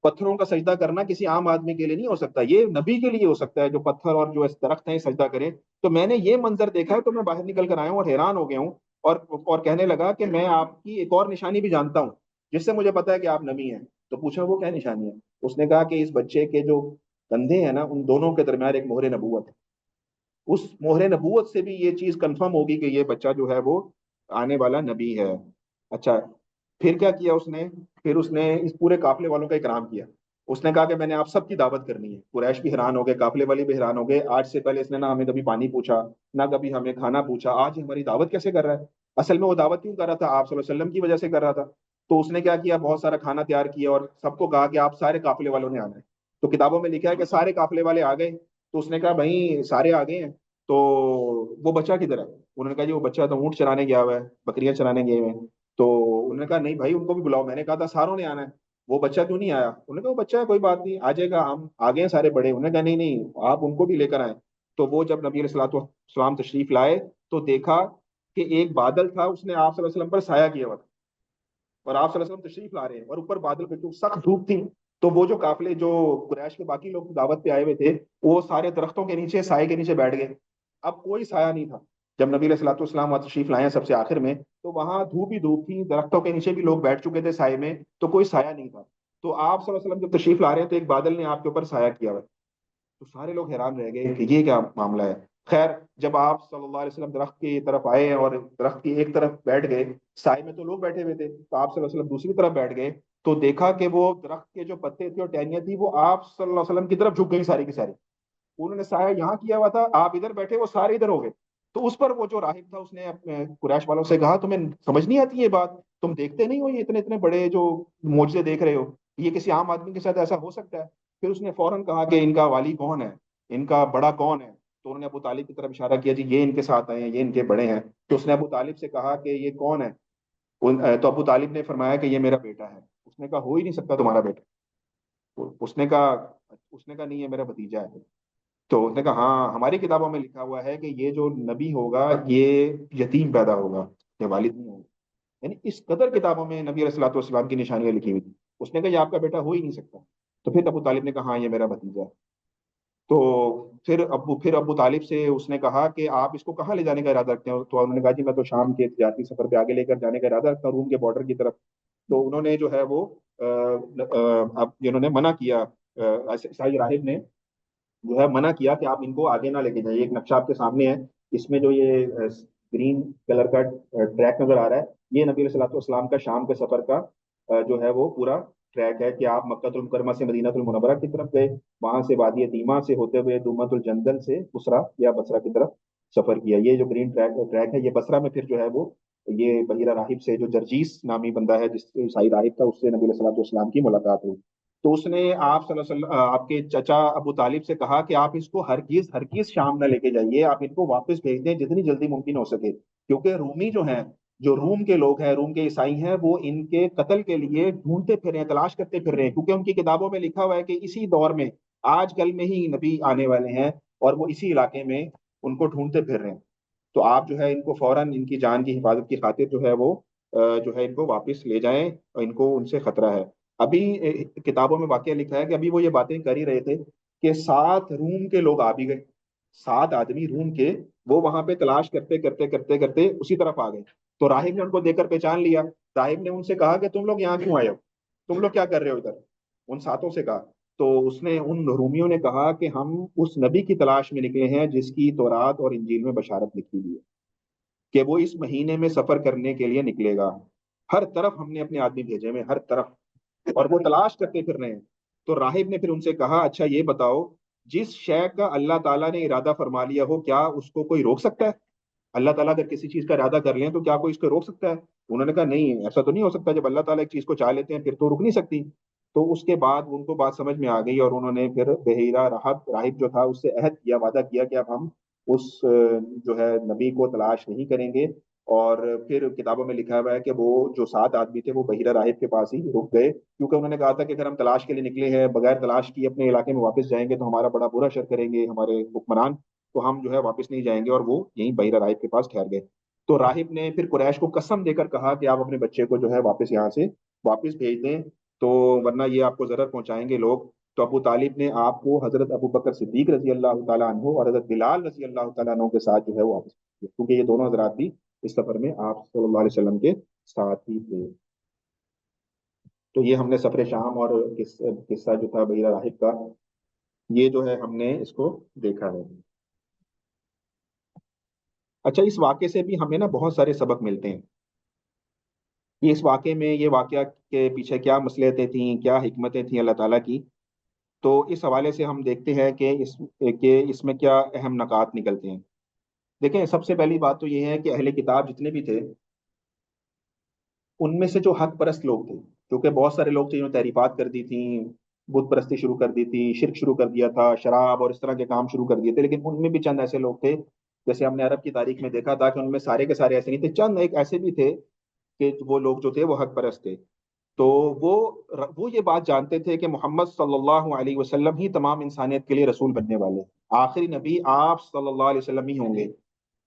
پتھروں کا سجدہ کرنا کسی عام آدمی کے لیے نہیں ہو سکتا، یہ نبی کے لیے ہو سکتا ہے، جو پتھر اور جو درخت ہیں سجدہ کریں۔ تو میں نے یہ منظر دیکھا ہے تو میں باہر نکل کر آیا ہوں اور حیران ہو گیا ہوں، اور کہنے لگا کہ میں آپ کی ایک اور نشانی بھی جانتا ہوں جس سے مجھے پتا ہے کہ آپ نبی ہیں۔ تو پوچھا وہ کیا نشانی ہے؟ اس نے کہا کہ اس بچے کے جو کندھے ہیں نا، ان دونوں کے درمیان ایک مہر نبوت ہے، اس مہر نبوت سے بھی یہ چیز کنفرم ہوگی کہ یہ بچہ جو ہے وہ آنے والا نبی ہے۔ اچھا، پھر کیا کیا اس نے؟ پھر اس نے اس پورے قافلے والوں کا اکرام کیا، اس نے کہا کہ میں نے آپ سب کی دعوت کرنی ہے۔ قریش بھی حیران ہو گئے، قافلے والے بھی حیران ہو گئے، آج سے پہلے اس نے نہ ہمیں کبھی پانی پوچھا، نہ کبھی ہمیں کھانا پوچھا، آج ہماری دعوت کیسے کر رہا ہے؟ اصل میں وہ دعوت کیوں کر رہا تھا؟ آپ صلی اللہ علیہ وسلم کی وجہ سے کر رہا تھا۔ تو اس نے کیا کیا؟ بہت سارا کھانا تیار کیا اور سب کو کہا کہ آپ سارے قافلے والوں نے آنا ہے۔ تو کتابوں میں لکھا ہے کہ سارے قافلے والے آ گئے، تو اس نے کہا بھائی سارے آ گئے ہیں تو وہ بچہ کدھر ہے؟ انہوں نے کہا جی وہ بچہ تو اونٹ چرانے گیا ہوا ہے، بکریاں چرانے گئے ہوئے ہیں۔ تو انہوں نے کہا نہیں بھائی ان کو بھی بلاؤ، میں نے کہا تھا ساروں نے آنا ہے، وہ بچہ کیوں نہیں آیا؟ انہوں نے کہا وہ بچہ ہے کوئی بات نہیں آ جائے گا، ہم آگے ہیں سارے بڑے۔ انہوں نے کہا نہیں نہیں آپ ان کو بھی لے کر آئیں۔ تو وہ جب نبی علیہ الصلوۃ والسلام تشریف لائے تو دیکھا کہ ایک بادل تھا، اس نے آپ صلی اللہ علیہ وسلم پر سایہ کیا ہوا تھا، اور آپ صلی اللہ علیہ وسلم تشریف لا رہے ہیں اور اوپر بادل پہ سخت دھوپ تھی۔ تو وہ جو قافلے جو قریش کے باقی لوگ دعوت پہ آئے ہوئے تھے وہ سارے درختوں کے نیچے سائے کے نیچے بیٹھ گئے، اب کوئی سایہ نہیں تھا۔ جب نبی علیہ الصلوۃ والسلام وہاں تشریف لائے ہیں سب سے آخر میں، تو وہاں دھوپ ہی دھوپ تھی، درختوں کے نیچے بھی لوگ بیٹھ چکے تھے سائے میں، تو کوئی سایہ نہیں تھا۔ تو آپ صلی اللہ علیہ وسلم جب تشریف لا رہے ہیں تو ایک بادل نے آپ کے اوپر سایہ کیا ہوا ہے۔ تو سارے لوگ حیران رہ گئے کہ یہ کیا معاملہ ہے۔ خیر جب آپ صلی اللہ علیہ وسلم درخت کی طرف آئے اور درخت کی ایک طرف بیٹھ گئے، سائے میں تو لوگ بیٹھے ہوئے تھے، تو آپ صلی اللہ علیہ وسلم دوسری طرف بیٹھ گئے، تو دیکھا کہ وہ درخت کے جو پتے تھے اور ٹہنیاں تھی وہ آپ صلی اللہ علیہ وسلم کی طرف جھک گئی ساری کی ساری، انہوں نے سایہ یہاں کیا ہوا تھا، آپ ادھر بیٹھے، وہ سارے ادھر ہو گئے۔ تو اس پر وہ جو راہب تھا اس نے اپنے قریش والوں سے کہا تمہیں سمجھ نہیں آتی یہ بات؟ تم دیکھتے نہیں ہو یہ اتنے اتنے بڑے جو معجزے دیکھ رہے ہو، یہ کسی عام آدمی کے ساتھ ایسا ہو سکتا ہے؟ پھر اس نے فوراً کہا کہ ان کا والی کون ہے، ان کا بڑا کون ہے؟ تو انہوں نے ابو طالب کی طرف اشارہ کیا، جی یہ ان کے ساتھ آئے ہیں، یہ ان کے بڑے ہیں۔ تو اس نے ابو طالب سے کہا کہ یہ کون ہے؟ تو ابو طالب نے فرمایا کہ یہ میرا بیٹا ہے۔ اس نے کہا ہو ہی نہیں سکتا تمہارا بیٹا۔ اس نے کہا نہیں یہ میرا بھتیجا ہے۔ تو اس نے کہا ہاں ہماری کتابوں میں لکھا ہوا ہے کہ یہ جو نبی ہوگا یہ یتیم پیدا ہوگا، یہ والد نہیں ہوگا، یعنی اس قدر کتابوں میں نبی علیہ الصلوۃ والسلام کی نشانیاں لکھی ہوئی تھی۔ اس نے کہا یہ آپ کا بیٹا ہو ہی نہیں سکتا۔ تو پھر ابو طالب نے کہا ہاں یہ میرا بھتیجا ہے۔ تو پھر ابو طالب سے اس نے کہا کہ آپ اس کو کہاں لے جانے کا ارادہ رکھتے ہیں؟ تو انہوں نے کہا جی میں تو شام کے تجارتی سفر پہ آگے لے کر جانے کا ارادہ رکھتا ہوں، روم کے بارڈر کی طرف۔ تو انہوں نے جو ہے وہ اب انہوں نے منع کیا، عیسائی راہب نے جو ہے منع کیا کہ آپ ان کو آگے نہ لے کے جائیں۔ ایک نقشہ آپ کے سامنے ہے، اس میں جو یہ گرین کلر کا ٹریک نظر آ رہا ہے، یہ نبی علیہ الصلوۃ والسلام کا شام کے سفر کا جو ہے وہ پورا ٹریک ہے کہ آپ مکہ المکرمہ سے مدینہ المنورہ کی طرف گئے، وہاں سے وادی تیمہ سے ہوتے ہوئے دومت الجندل سے بصرہ یا بصرہ کی طرف سفر کیا۔ یہ جو گرین ٹریک ہے، یہ بصرہ میں پھر جو ہے وہ یہ بحیرہ راہب سے جو جرجیس نامی بندہ ہے جس عیسائی راہب تھا، اس سے نبی علیہ الصلوۃ والسلام کی ملاقات ہوئی۔ تو اس نے آپ صلی اللہ علیہ وسلم آپ کے چچا ابو طالب سے کہا کہ آپ اس کو ہرگز ہرگز شام نہ لے کے جائیے، آپ ان کو واپس بھیج دیں جتنی جلدی ممکن ہو سکے، کیونکہ رومی جو ہیں، جو روم کے لوگ ہیں، روم کے عیسائی ہیں، وہ ان کے قتل کے لیے ڈھونڈتے پھر رہے ہیں، تلاش کرتے پھر رہے ہیں، کیونکہ ان کی کتابوں میں لکھا ہوا ہے کہ اسی دور میں آج کل میں ہی نبی آنے والے ہیں اور وہ اسی علاقے میں ان کو ڈھونڈتے پھر رہے ہیں۔ تو آپ جو ہے ان کو فوراً ان کی جان کی حفاظت کی خاطر جو ہے وہ جو ہے ان کو واپس لے جائیں، اور ان کو ان سے خطرہ ہے۔ ابھی کتابوں میں واقعہ لکھا ہے کہ ابھی وہ یہ باتیں کر ہی رہے تھے کہ 7 روم کے لوگ آ بھی گئے، 7 آدمی روم کے، وہ وہاں پہ تلاش کرتے کرتے کرتے کرتے اسی طرف آ گئے۔ تو راہب نے ان کو دیکھ کر پہچان لیا، راہب نے ان سے کہا کہ تم لوگ یہاں کیوں آئے ہو، تم لوگ کیا کر رہے ہو ادھر، ان 7 سے کہا۔ تو اس نے ان رومیوں نے کہا کہ ہم اس نبی کی تلاش میں نکلے ہیں جس کی تورات اور انجیل میں بشارت لکھی ہوئی ہے کہ وہ اس مہینے میں سفر کرنے کے لیے نکلے گا، ہر طرف ہم نے اپنے آدمی بھیجے ہوئے، ہر طرف، اور وہ تلاش کرتے پھر رہے ہیں۔ تو راہب نے پھر ان سے کہا اچھا یہ بتاؤ، جس شے کا اللہ تعالیٰ نے ارادہ فرما لیا ہو کیا اس کو کوئی روک سکتا ہے؟ اللہ تعالیٰ اگر کسی چیز کا ارادہ کر لیں تو کیا کوئی اس کو روک سکتا ہے؟ انہوں نے کہا نہیں، ایسا تو نہیں ہو سکتا، جب اللہ تعالیٰ ایک چیز کو چاہ لیتے ہیں پھر تو رک نہیں سکتی۔ تو اس کے بعد ان کو بات سمجھ میں آ گئی، اور انہوں نے پھر بحیرہ راہب جو تھا اس سے عہد کیا، وعدہ کیا کہ اب ہم اس جو ہے نبی کو تلاش نہیں کریں گے۔ اور پھر کتابوں میں لکھا ہوا ہے کہ وہ جو 7 آدمی تھے وہ بحیرہ راہب کے پاس ہی رک گئے، کیونکہ انہوں نے کہا تھا کہ اگر ہم تلاش کے لیے نکلے ہیں، بغیر تلاش کی اپنے علاقے میں واپس جائیں گے تو ہمارا بڑا برا شر کریں گے ہمارے حکمران، تو ہم جو ہے واپس نہیں جائیں گے، اور وہ یہیں بحیرہ راہب کے پاس ٹھہر گئے۔ تو راہب نے پھر قریش کو قسم دے کر کہا کہ آپ اپنے بچے کو جو ہے واپس یہاں سے واپس بھیج دیں، تو ورنہ یہ آپ کو ضرر پہنچائیں گے لوگ۔ تو ابو طالب نے آپ کو حضرت ابو بکر صدیق رضی اللہ تعالیٰ عنہ اور حضرت بلال رضی اللہ تعالیٰ عنہ کے ساتھ جو ہے وہ واپس بھیج دیا، کیونکہ یہ دونوں حضرات بھی اس سفر میں آپ صلی اللہ علیہ وسلم کے ساتھ ہی تھے۔ تو یہ ہم نے سفر شام اور قصہ جو تھا بحیرہ راہب کا، یہ جو ہے ہم نے اس کو دیکھا ہے۔ اچھا، اس واقعے سے بھی ہمیں نا بہت سارے سبق ملتے ہیں۔ یہ اس واقعے میں، یہ واقعہ کے پیچھے کیا مصلحتیں تھیں، کیا حکمتیں تھیں اللہ تعالیٰ کی، تو اس حوالے سے ہم دیکھتے ہیں کہ اس میں کیا اہم نکات نکلتے ہیں۔ دیکھیں، سب سے پہلی بات تو یہ ہے کہ اہل کتاب جتنے بھی تھے، ان میں سے جو حق پرست لوگ تھے، کیونکہ بہت سارے لوگ تھے جنہوں نے تحریفات کر دی تھیں، بت پرستی شروع کر دی تھی، شرک شروع کر دیا تھا، شراب اور اس طرح کے کام شروع کر دیے تھے، لیکن ان میں بھی چند ایسے لوگ تھے، جیسے ہم نے عرب کی تاریخ میں دیکھا تھا کہ ان میں سارے کے سارے ایسے نہیں تھے، چند ایک ایسے بھی تھے کہ وہ لوگ جو تھے وہ حق پرست تھے۔ تو وہ وہ یہ بات جانتے تھے کہ محمد صلی اللہ علیہ وسلم ہی تمام انسانیت کے لیے رسول بننے والے، آخری نبی آپ صلی اللہ علیہ وسلم ہی ہوں گے۔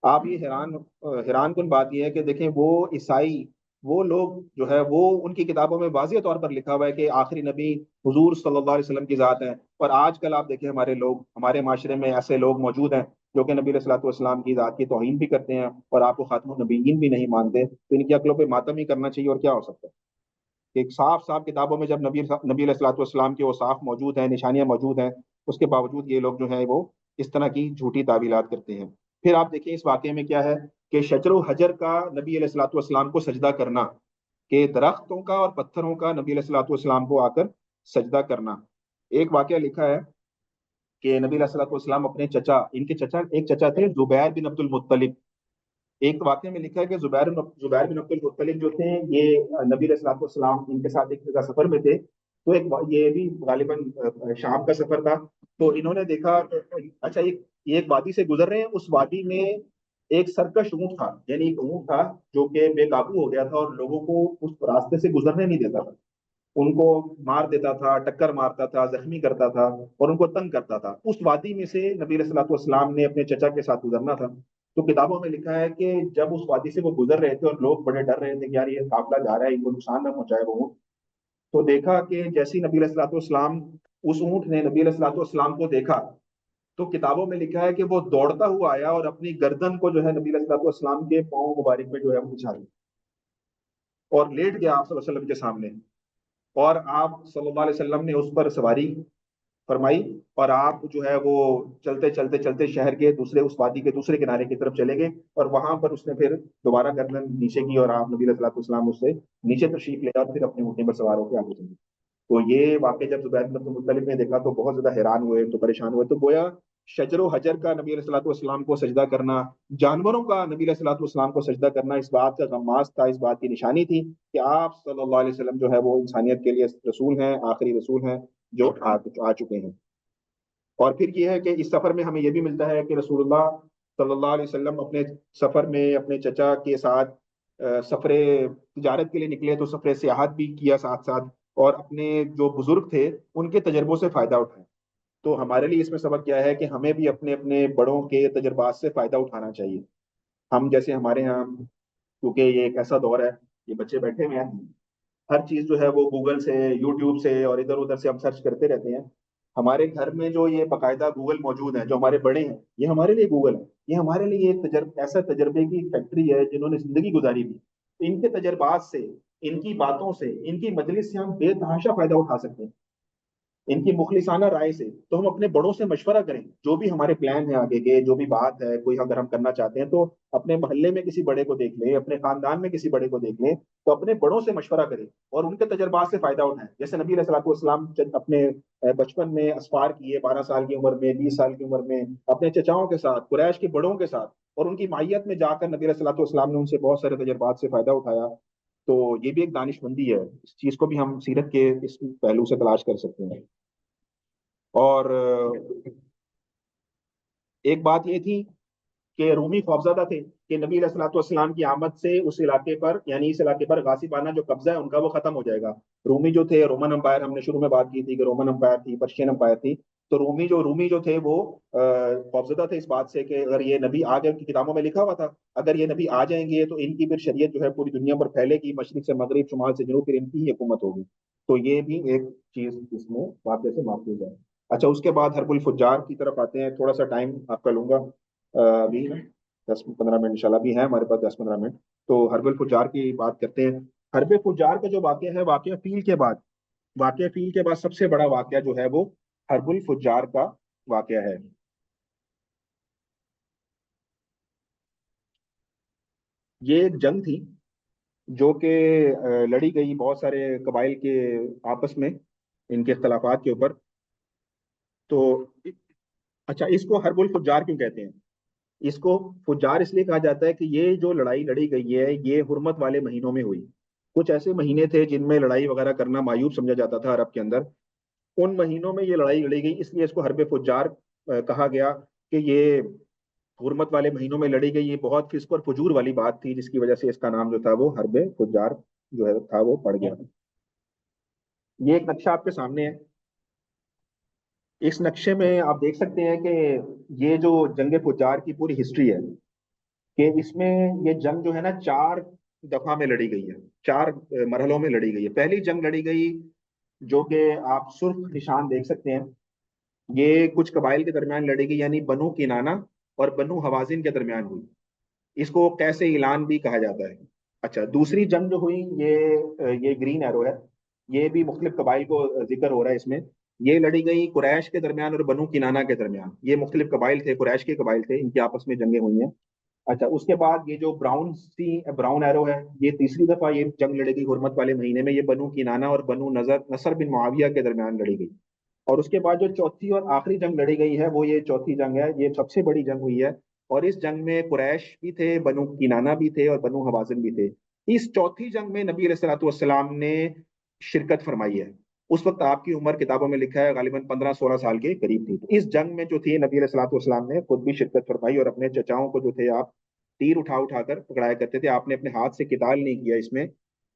آپ یہ حیران کن بات یہ ہے کہ دیکھیں، وہ عیسائی، وہ لوگ جو ہے وہ ان کی کتابوں میں واضح طور پر لکھا ہوا ہے کہ آخری نبی حضور صلی اللہ علیہ وسلم کی ذات ہے، اور آج کل آپ دیکھیں ہمارے لوگ، ہمارے معاشرے میں ایسے لوگ موجود ہیں جو کہ نبی علیہ الصلوۃ والسلام کی ذات کی توہین بھی کرتے ہیں اور آپ کو خاتم النبیین بھی نہیں مانتے، تو ان کی عقلوں پہ ماتم ہی کرنا چاہیے، اور کیا ہو سکتا ہے کہ صاف صاف کتابوں میں جب نبی علیہ الصلوۃ والسلام کے اوصاف موجود ہیں، نشانیاں موجود ہیں، اس کے باوجود یہ لوگ جو ہیں وہ اس طرح کی جھوٹی تعویلات کرتے ہیں۔ پھر آپ دیکھیں اس واقعے میں کیا ہے کہ شجر و حجر کا نبی علیہ الصلوۃ والسلام کو سجدہ کرنا، کہ درختوں کا اور پتھروں کا نبی علیہ الصلوۃ والسلام کو آ کر سجدہ کرنا۔ ایک واقعہ لکھا ہے کہ نبی علیہ الصلوۃ والسلام اپنے چچا، ان کے چچا، ایک چچا تھے زبیر بن عبد المطلب، ایک واقعے میں لکھا ہے کہ زبیر بن عبد المطلب جو تھے، یہ نبی علیہ الصلوۃ والسلام ان کے ساتھ ایک جگہ سفر میں تھے، تو یہ بھی غالباً شام کا سفر تھا، تو انہوں نے دیکھا، اچھا یہ ایک وادی سے گزر رہے ہیں، اس وادی میں ایک سرکش اونٹ تھا، یعنی ایک اونٹ تھا جو کہ بے قابو ہو گیا تھا اور لوگوں کو اس راستے سے گزرنے نہیں دیتا تھا، ان کو مار دیتا تھا، ٹکر مارتا تھا، زخمی کرتا تھا اور ان کو تنگ کرتا تھا۔ اس وادی میں سے نبی علیہ الصلوۃ والسلام نے اپنے چچا کے ساتھ گزرنا تھا۔ تو کتابوں میں لکھا ہے کہ جب اس وادی سے وہ گزر رہے تھے اور لوگ بڑے ڈر رہے تھے کہ یار یہ قافلہ جا رہا ہے، ان کو نقصان نہ پہنچائے وہ اونٹ، تو دیکھا کہ جیسی نبی علیہ الصلوۃ والسلام، اس اونٹ نے نبی علیہ الصلوۃ والسلام کو دیکھا، تو کتابوں میں لکھا ہے کہ وہ دوڑتا ہوا آیا اور اپنی گردن کو جو ہے نبی علیہ الصلوۃ والسلام کے پاؤں مبارک میں جو ہے وہ بچھا دی اور لیٹ گیا آپ صلی اللہ علیہ وسلم کے سامنے. اور آپ صلی اللہ علیہ وسلم نے اس پر سواری فرمائی اور آپ جو ہے وہ چلتے چلتے چلتے شہر کے دوسرے اس وادی کے دوسرے کنارے کی طرف چلے گئے. اور وہاں پر اس نے پھر دوبارہ گردن نیچے کی اور آپ نبی علیہ الصلوۃ والسلام اس سے نیچے تشریف لے اور پھر اپنے اونٹنے پر سوار ہو کے آگے چلے. تو یہ واقعہ جب زبیر بن عبد المطلب نے دیکھا تو بہت زیادہ حیران ہوئے, تو پریشان ہوئے. تو گویا شجر و حجر کا نبی علیہ الصلوۃ والسلام کو سجدہ کرنا, جانوروں کا نبی علیہ الصلوۃ والسلام کو سجدہ کرنا اس بات کا غماز تھا, اس بات کی نشانی تھی کہ آپ صلی اللہ علیہ وسلم جو ہے وہ انسانیت کے لیے رسول ہیں, آخری رسول ہیں جو آ چکے ہیں. اور پھر یہ ہے کہ اس سفر میں ہمیں یہ بھی ملتا ہے کہ رسول اللہ صلی اللہ علیہ وسلم اپنے سفر میں اپنے چچا کے ساتھ سفر تجارت کے لیے نکلے تو سفر سیاحت بھی کیا ساتھ ساتھ, اور اپنے جو بزرگ تھے ان کے تجربوں سے فائدہ اٹھایا. تو ہمارے لیے اس میں سبق کیا ہے کہ ہمیں بھی اپنے اپنے بڑوں کے تجربات سے فائدہ اٹھانا چاہیے. ہم جیسے ہمارے ہاں, کیونکہ یہ ایک ایسا دور ہے, یہ بچے بیٹھے ہوئے ہیں, ہر چیز جو ہے وہ گوگل سے, یوٹیوب سے اور ادھر ادھر سے ہم سرچ کرتے رہتے ہیں. ہمارے گھر میں جو یہ باقاعدہ گوگل موجود ہے, جو ہمارے بڑے ہیں, یہ ہمارے لیے گوگل ہے, یہ ہمارے لیے ایک ایسا تجربے کی فیکٹری ہے جنہوں نے زندگی گزاری بھی. ان کے تجربات سے, ان کی باتوں سے, ان کی مجلس سے ہم بے تحاشا فائدہ اٹھا سکتے ہیں, ان کی مخلصانہ رائے سے. تو ہم اپنے بڑوں سے مشورہ کریں, جو بھی ہمارے پلان ہیں آگے کے, جو بھی بات ہے کوئی اگر ہم کرنا چاہتے ہیں, تو اپنے محلے میں کسی بڑے کو دیکھ لیں, اپنے خاندان میں کسی بڑے کو دیکھ لیں, تو اپنے بڑوں سے مشورہ کریں اور ان کے تجربات سے فائدہ اٹھائیں. جیسے نبی علیہ الصلوۃ والسلام اپنے بچپن میں اسفار کیے, 12 سال کی عمر میں, 20 سال کی عمر میں, اپنے چچاؤں کے ساتھ, قریش کے بڑوں کے ساتھ, اور ان کی مائیت میں جا کر نبی علیہ الصلوۃ والسلام نے ان سے بہت سارے تجربات سے فائدہ اٹھایا. تو یہ بھی ایک دانش مندی ہے, اس چیز کو بھی ہم سیرت کے اس پہلو سے تلاش کر سکتے ہیں. اور ایک بات یہ تھی کہ رومی خوفزدہ تھے کہ نبی علیہ الصلوۃ والسلام کی آمد سے اس علاقے پر, یعنی اس علاقے پر غاصبانہ جو قبضہ ہے ان کا وہ ختم ہو جائے گا. رومی جو تھے, رومن امپائر, ہم نے شروع میں بات کی تھی کہ رومن امپائر تھی, پرشین امپائر تھی. تو رومی جو تھے وہ خوفزدہ تھے اس بات سے کہ اگر یہ نبی آ گئے, ان کی کتابوں میں لکھا ہوا تھا اگر یہ نبی آ جائیں گے تو ان کی پھر شریعت جو ہے پوری دنیا پر پھیلے گی, مشرق سے مغرب, شمال سے جنوب, پھر ان کی ہی حکومت ہوگی. تو یہ بھی ایک چیز اس میں واقعے سے محفوظ ہے. اچھا, اس کے بعد حرب الفجار کی طرف آتے ہیں. تھوڑا سا ٹائم آپ کا لوں گا ابھی, 10-15 منٹ انشاءاللہ بھی ہیں ہمارے پاس, 10-15 منٹ. تو حرب الفجار کی بات کرتے ہیں. حرب فجار کا جو واقعہ ہے, واقعہ فیل کے بعد سب سے بڑا واقعہ جو ہے وہ حرب الفجار کا واقعہ ہے. یہ ایک جنگ تھی جو کہ لڑی گئی بہت سارے قبائل کے آپس میں, ان کے اختلافات کے اوپر. تو اچھا, اس کو حرب الفجار کیوں کہتے ہیں؟ اس کو فجار اس لیے کہا جاتا ہے کہ یہ جو لڑائی لڑی گئی ہے یہ حرمت والے مہینوں میں ہوئی. کچھ ایسے مہینے تھے جن میں لڑائی وغیرہ کرنا معیوب سمجھا جاتا تھا عرب کے اندر. ان مہینوں میں یہ لڑائی لڑی گئی, اس لیے اس کو حرب فجار کہا گیا کہ یہ حرمت والے مہینوں میں لڑی گئی. یہ بہت فسق اور فجور والی بات تھی جس کی وجہ سے اس کا نام جو تھا وہ حرب فجار جو ہے تھا وہ پڑ گیا. یہ ایک نقشہ آپ کے سامنے ہے. اس نقشے میں آپ دیکھ سکتے ہیں کہ یہ جو جنگ فجار کی پوری ہسٹری ہے کہ اس میں یہ جنگ جو ہے نا 4 دفعہ میں لڑی گئی ہے, 4 مرحلوں میں لڑی گئی ہے. پہلی جنگ لڑی گئی جو کہ آپ سرخ نشان دیکھ سکتے ہیں, یہ کچھ قبائل کے درمیان لڑی گئی, یعنی بنو کنانا اور بنو حوازن کے درمیان ہوئی. اس کو کیسے اعلان بھی کہا جاتا ہے. اچھا, دوسری جنگ جو ہوئی یہ گرین ایرو ہے, یہ بھی مختلف قبائل کو ذکر ہو رہا ہے اس میں. یہ لڑی گئی قریش کے درمیان اور بنو کنانا کے درمیان. یہ مختلف قبائل تھے, قریش کے قبائل تھے, ان کی آپس میں جنگیں ہوئی ہیں. اچھا, اس کے بعد یہ جو براؤن ایرو ہے, یہ تیسری دفعہ یہ جنگ لڑی گئی حرمت والے مہینے میں. یہ بنو کنانا اور بنو نصر بن معاویہ کے درمیان لڑی گئی. اور اس کے بعد جو چوتھی اور آخری جنگ لڑی گئی ہے وہ یہ چوتھی جنگ ہے, یہ سب سے بڑی جنگ ہوئی ہے. اور اس جنگ میں قریش بھی تھے, بنو کنانا بھی تھے اور بنو حوازن بھی تھے. اس چوتھی جنگ میں نبی علیہ الصلوۃ والسلام نے شرکت فرمائی ہے. اس وقت آپ کی عمر کتابوں میں لکھا ہے غالباً 15-16 سال کے قریب تھی. تو اس جنگ میں جو تھی نبی علیہ الصلوۃ والسلام نے خود بھی شرکت فرمائی, اور اپنے چچاؤں کو جو تھے آپ تیر اٹھا اٹھا کر پکڑایا کرتے تھے. آپ نے اپنے ہاتھ سے قتال نہیں کیا اس میں,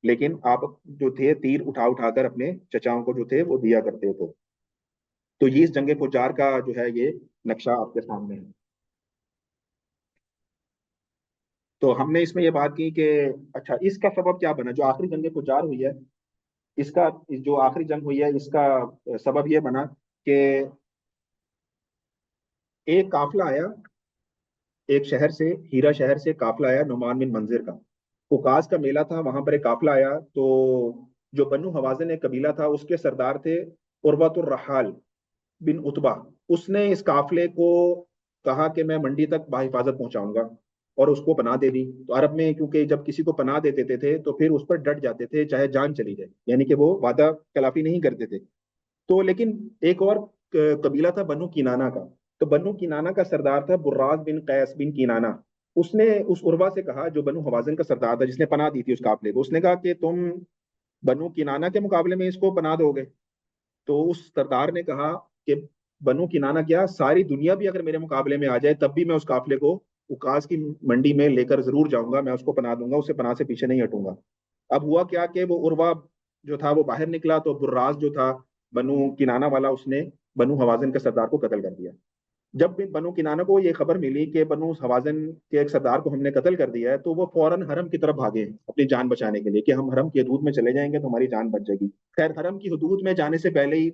لیکن آپ جو تھے تیر اٹھا اٹھا کر اپنے چچاؤں کو جو تھے وہ دیا کرتے تھے. تو یہ اس جنگ فجار کا جو ہے یہ نقشہ آپ کے سامنے ہے. تو ہم نے اس میں یہ بات کی کہ اچھا, اس کا سبب کیا بنا جو آخری جنگ فجار ہوئی ہے, اس کا جو آخری جنگ ہوئی ہے اس کا سبب یہ بنا کہ ایک قافلہ آیا، ایک شہر سے، ہیرا شہر سے قافلہ آیا نعمان بن منذر کا، اوکاس کا میلہ تھا، وہاں پر ایک قافلہ آیا، تو جو بنو حوازن ایک قبیلہ تھا اس کے سردار تھے عروۃ الرحال بن اتبا، اس نے اس قافلے کو کہا کہ میں منڈی تک بحفاظت پہنچاؤں گا، اور اس کو پناہ دے دی۔ تو عرب میں کیونکہ جب کسی کو پناہ دے دیتے تھے تو پھر اس پر ڈٹ جاتے تھے چاہے جان چلی جائے، یعنی کہ وہ وعدہ خلافی نہیں کرتے تھے۔ تو لیکن ایک اور قبیلہ تھا بنو کنانا کا، تو بنو کنانا کا سردار تھا براز بن قیس بن کنانا، اس نے اس عروا سے کہا جو بنو حوازن کا سردار تھا جس نے پناہ دی تھی اس قافلے کو، اس نے کہا کہ تم بنو کنانا کے مقابلے میں اس کو پناہ دو گے؟ تو اس سردار نے کہا کہ بنو کنانا کیا، ساری دنیا بھی اگر میرے مقابلے میں آ جائے تب بھی میں اس قافلے کو اکاس کی منڈی میں لے کر ضرور جاؤں گا، میں اس کو پناہ دوں گا، اسے پناہ سے پیچھے نہیں ہٹوں گا۔ اب ہوا کیا کہ وہ عروا جو تھا وہ باہر نکلا، تو براز جو تھا بنو کنانا والا، اس نے بنو حوازن کے سردار کو قتل کر دیا۔ جب بھی بنو کنانا کو یہ خبر ملی کہ بنو حوازن کے ایک سردار کو ہم نے قتل کر دیا ہے، تو وہ فوراً حرم کی طرف بھاگے اپنی جان بچانے کے لیے کہ ہم حرم کی حدود میں چلے جائیں گے تو ہماری جان بچ جائے گی۔ خیر حرم کی حدود میں جانے سے پہلے ہی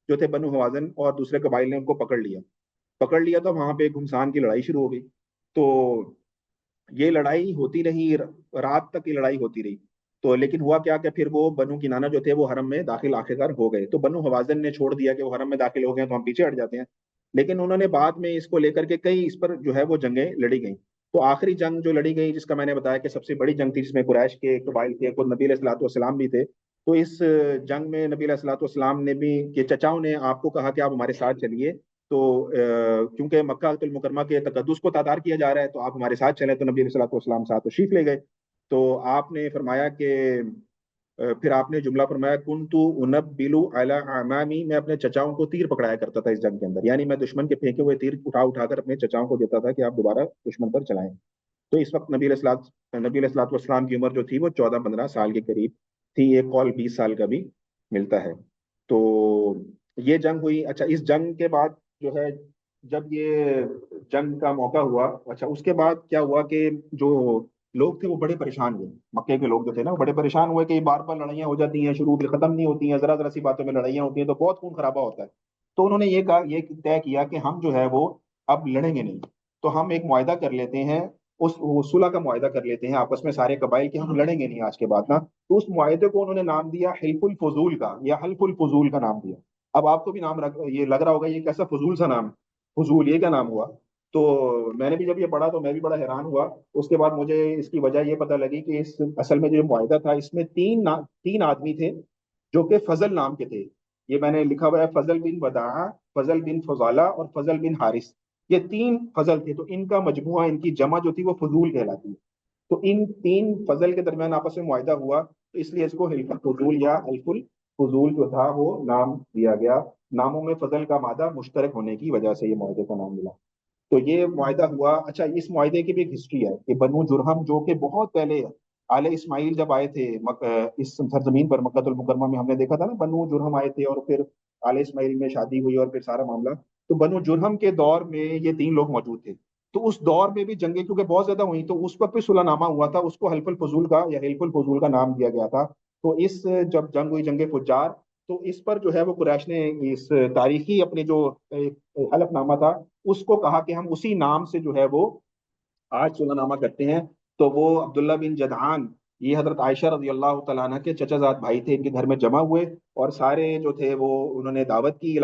جو تھے بنو حوازن اور دوسرے قبائل نے ان کو پکڑ لیا تو وہاں پہ گھمسان کی لڑائی شروع ہو گئی۔ تو یہ لڑائی ہوتی رہی، رات تک یہ لڑائی ہوتی رہی۔ تو لیکن ہوا کیا کہ پھر وہ بنو کنانا جو تھے وہ حرم میں داخل آخرکار ہو گئے، تو بنو حوازن نے چھوڑ دیا کہ وہ حرم میں داخل ہو گئے تو ہم پیچھے ہٹ جاتے ہیں، لیکن انہوں نے بعد میں اس کو لے کر کے کئی اس پر جو ہے وہ جنگیں لڑی گئیں۔ تو آخری جنگ جو لڑی گئی، جس کا میں نے بتایا کہ سب سے بڑی جنگ تھی، جس میں قریش کے قبائل تھے، خود نبی علیہ الصلوۃ والسلام بھی تھے، تو اس جنگ میں نبی علیہ الصلوۃ والسلام نے بھی کہ چچاؤں نے آپ کو کہا کہ آپ ہمارے ساتھ چلیے، تو کیونکہ مکہ المکرمہ کے تقدس کو تادار کیا جا رہا ہے تو آپ ہمارے ساتھ چلیں، تو نبی علیہ الصلوۃ والسلام ساتھ تشریف لے گئے۔ تو آپ نے فرمایا کہ پھر آپ نے جملہ فرمایا کنتو انبلو علی امامی، میں اپنے چچاؤں کو تیر پکڑایا کرتا تھا اس جنگ کے اندر، یعنی میں دشمن کے پھینکے ہوئے تیر اٹھا اٹھا کر اپنے چچاؤں کو دیتا تھا کہ آپ دوبارہ دشمن پر چلائیں۔ تو اس وقت نبی علیہ الصلوۃ والسلام کی عمر جو تھی وہ 14-15 سال کے قریب تھی، ایک قول 20 سال کا بھی ملتا ہے۔ تو یہ جنگ ہوئی۔ اچھا اس جنگ کے بعد جو ہے، جب یہ جنگ کا موقع ہوا، اچھا اس کے بعد کیا ہوا کہ جو لوگ تھے وہ بڑے پریشان ہوئے، مکے کے لوگ جو تھے نا وہ بڑے پریشان ہوئے کہ بار بار لڑائیاں ہو جاتی ہیں، شروع بھی ختم نہیں ہوتی ہیں، ذرا ذرا سی باتوں میں لڑائیاں ہوتی ہیں تو بہت خون خرابہ ہوتا ہے۔ تو انہوں نے یہ کہا، یہ طے کیا کہ ہم جو ہے وہ اب لڑیں گے نہیں، تو ہم ایک معاہدہ کر لیتے ہیں، اس صلح کا معاہدہ کر لیتے ہیں آپس میں سارے قبائل کہ ہم لڑیں گے نہیں آج کے بعد نا۔ تو اس معاہدے کو انہوں نے نام دیا حلف الفضول کا، یا حلف الفضول کا نام دیا۔ اب آپ کو بھی نام یہ لگ رہا ہوگا یہ کیسا فضول سا نام، فضول یہ کیا نام ہوا؟ تو میں نے بھی جب یہ پڑھا تو میں بھی بڑا حیران ہوا۔ اس کے بعد مجھے اس کی وجہ یہ پتہ لگی کہ اس اصل میں جو معاہدہ تھا اس میں تین آدمی تھے جو کہ فضل نام کے تھے، یہ میں نے لکھا ہوا ہے، فضل بن وداع، فضل بن فضالہ اور فضل بن حارث، یہ تین فضل تھے، تو ان کا مجموعہ، ان کی جمع جو تھی وہ فضول کہلاتی ہے۔ تو ان تین فضل کے درمیان آپس میں معاہدہ ہوا، تو اس لیے اس کو حلف الفضول یا حلف الفضول جو تھا وہ نام دیا گیا، ناموں میں فضل کا مادہ مشترک ہونے کی وجہ سے یہ معاہدے کا نام ملا۔ تو یہ معاہدہ ہوا۔ اچھا اس معاہدے کی بھی ایک ہسٹری ہے کہ بنو جرہم جو کہ بہت پہلے آل اسماعیل جب آئے تھے اس سرزمین پر، مکہ المکرمہ میں، ہم نے دیکھا تھا نا بنو جرہم آئے تھے اور پھر آل اسماعیل میں شادی ہوئی اور پھر سارا معاملہ، تو بنو جرہم کے دور میں یہ تین لوگ موجود تھے۔ تو اس دور میں بھی جنگیں کیونکہ بہت زیادہ ہوئی، تو اس وقت بھی صلح نامہ ہوا تھا، اس کو حلف الفضول کا یا حلف الفضول کا نام دیا گیا تھا۔ تو اس جب جنگ ہوئی جنگ فجار، تو اس پر جو ہے وہ قریش نے اس تاریخی اپنے جو حلف نامہ تھا اس کو کہا کہ ہم اسی نام سے جو ہے وہ آج صلح نامہ کرتے ہیں۔ تو وہ عبداللہ بن جدعان، یہ حضرت عائشہ رضی اللہ تعالیٰ عنہ کے چچا زاد بھائی تھے، ان کے گھر میں جمع ہوئے اور سارے جو تھے وہ انہوں نے دعوت کی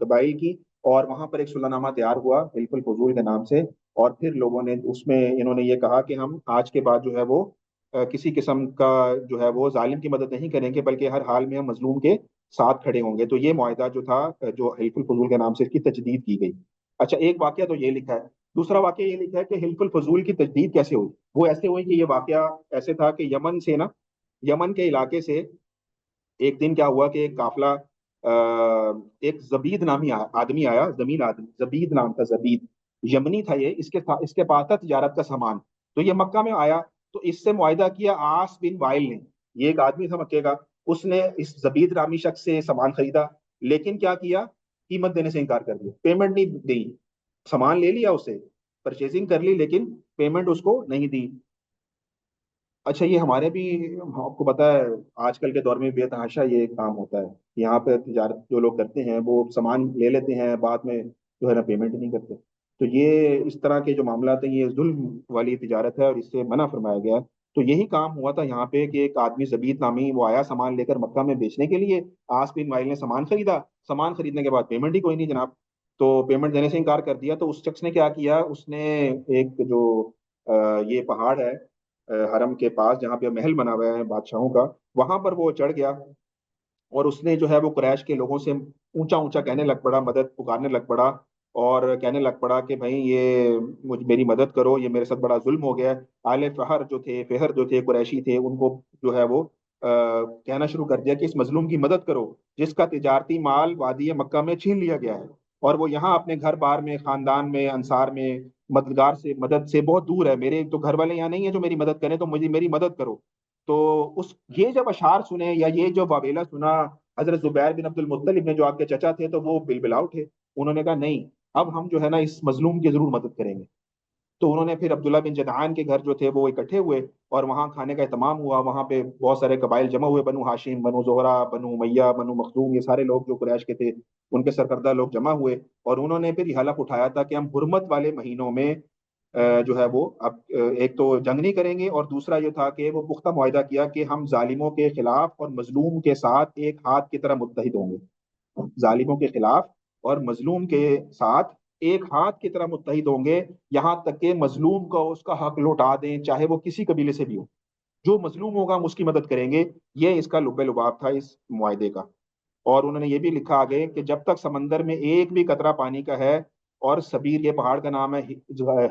قبائل کی، اور وہاں پر ایک صلح نامہ تیار ہوا حلف الفضول کے نام سے، اور پھر لوگوں نے اس میں انہوں نے یہ کہا کہ ہم آج کے بعد جو ہے وہ کسی قسم کا جو ہے وہ ظالم کی مدد نہیں کریں گے، بلکہ ہر حال میں ہم مظلوم کے ساتھ کھڑے ہوں گے۔ تو یہ معاہدہ جو تھا جو حلف الفضول کے نام سے اس کی تجدید کی گئی۔ اچھا ایک واقعہ تو یہ لکھا ہے، دوسرا واقعہ یہ لکھا ہے کہ حلف الفضول کی تجدید کیسے ہوئی۔ وہ ایسے ہوئی کہ یہ واقعہ ایسے تھا کہ یمن سے نا، یمن کے علاقے سے ایک دن کیا ہوا کہ ایک قافلہ، ایک زبید نامی آدمی آیا، زمین آدمی، زبید نام تھا، زبید یمنی تھا یہ، اس کے پاس تھا تجارت کا سامان، تو یہ مکہ میں آیا، تو اس سے معاہدہ کیا آس بن وائل نے، یہ ایک آدمی تھا مکے کا، اس نے اس زبید نامی شخص سے سامان خریدا، لیکن کیا کیا، قیمت دینے سے انکار کر دیا، پیمنٹ نہیں دی، سامان لے لیا اسے، پرچیزنگ کر لی لیکن پیمنٹ اس کو نہیں دی۔ اچھا یہ ہمارے بھی، آپ کو پتا ہے آج کل کے دور میں بے تحاشا یہ کام ہوتا ہے، یہاں پہ تجارت جو لوگ کرتے ہیں وہ سامان لے لیتے ہیں، بعد میں جو ہے نا پیمنٹ نہیں کرتے۔ تو یہ اس طرح کے جو معاملات ہیں یہ ظلم والی تجارت ہے اور اس سے منع فرمایا گیا ہے۔ تو یہی کام ہوا تھا یہاں پہ کہ ایک آدمی زبید نامی وہ آیا سامان لے کر مکہ میں بیچنے کے لیے۔ آس بن وائل نے سامان خریدا، سامان خریدنے کے بعد پیمنٹ ہی کوئی نہیں جناب، تو پیمنٹ دینے سے انکار کر دیا۔ تو اس شخص نے کیا کیا، اس نے ایک جو یہ پہاڑ ہے حرم کے پاس جہاں پہ محل بنا ہوا ہے بادشاہوں کا، وہاں پر وہ چڑھ گیا اور اس نے جو ہے وہ قریش کے لوگوں سے اونچا اونچا کہنے لگ پڑا، مدد پکارنے لگ پڑا اور کہنے لگ پڑا کہ بھائی یہ میری مدد کرو، یہ میرے ساتھ بڑا ظلم ہو گیا ہے۔ آل فہر جو تھے قریشی تھے، ان کو جو ہے وہ کہنا شروع کر دیا کہ اس مظلوم کی مدد کرو جس کا تجارتی مال وادی مکہ میں چھین لیا گیا ہے، اور وہ یہاں اپنے گھر بار میں، خاندان میں، انصار میں مددگار سے، مدد سے بہت دور ہے، میرے تو گھر والے یہاں نہیں ہیں جو میری مدد کریں، تو مجھے میری مدد کرو۔ تو اس یہ جب اشعار سنے یا یہ جو واویلا سنا، حضرت زبیر بن عبد المطلب نے جو آپ کے چچا تھے تو وہ بلبلا اٹھے، انہوں نے کہا نہیں، اب ہم جو ہے نا اس مظلوم کی ضرور مدد کریں گے۔ تو انہوں نے پھر عبداللہ بن جدعان کے گھر جو تھے وہ اکٹھے ہوئے اور وہاں کھانے کا اہتمام ہوا، وہاں پہ بہت سارے قبائل جمع ہوئے، بنو ہاشم، بنو زہرہ، بنو امیہ، بنو مخزوم، یہ سارے لوگ جو قریش کے تھے ان کے سرکردہ لوگ جمع ہوئے، اور انہوں نے پھر یہ حلف اٹھایا تھا کہ ہم حرمت والے مہینوں میں جو ہے وہ اب ایک تو جنگ نہیں کریں گے، اور دوسرا یہ تھا کہ وہ پختہ معاہدہ کیا کہ ہم ظالموں کے خلاف اور مظلوم کے ساتھ ایک ہاتھ کی طرح متحد ہوں گے، ظالموں کے خلاف اور مظلوم کے ساتھ ایک ہاتھ کی طرح متحد ہوں گے، یہاں تک کہ مظلوم کو اس کا حق لوٹا دیں چاہے وہ کسی قبیلے سے بھی ہو، جو مظلوم ہوگا ہم اس کی مدد کریں گے۔ یہ اس کا لب لباب تھا اس معاہدے کا۔ اور انہوں نے یہ بھی لکھا آگے کہ جب تک سمندر میں ایک بھی قطرہ پانی کا ہے، اور سبیر یہ پہاڑ کا نام ہے،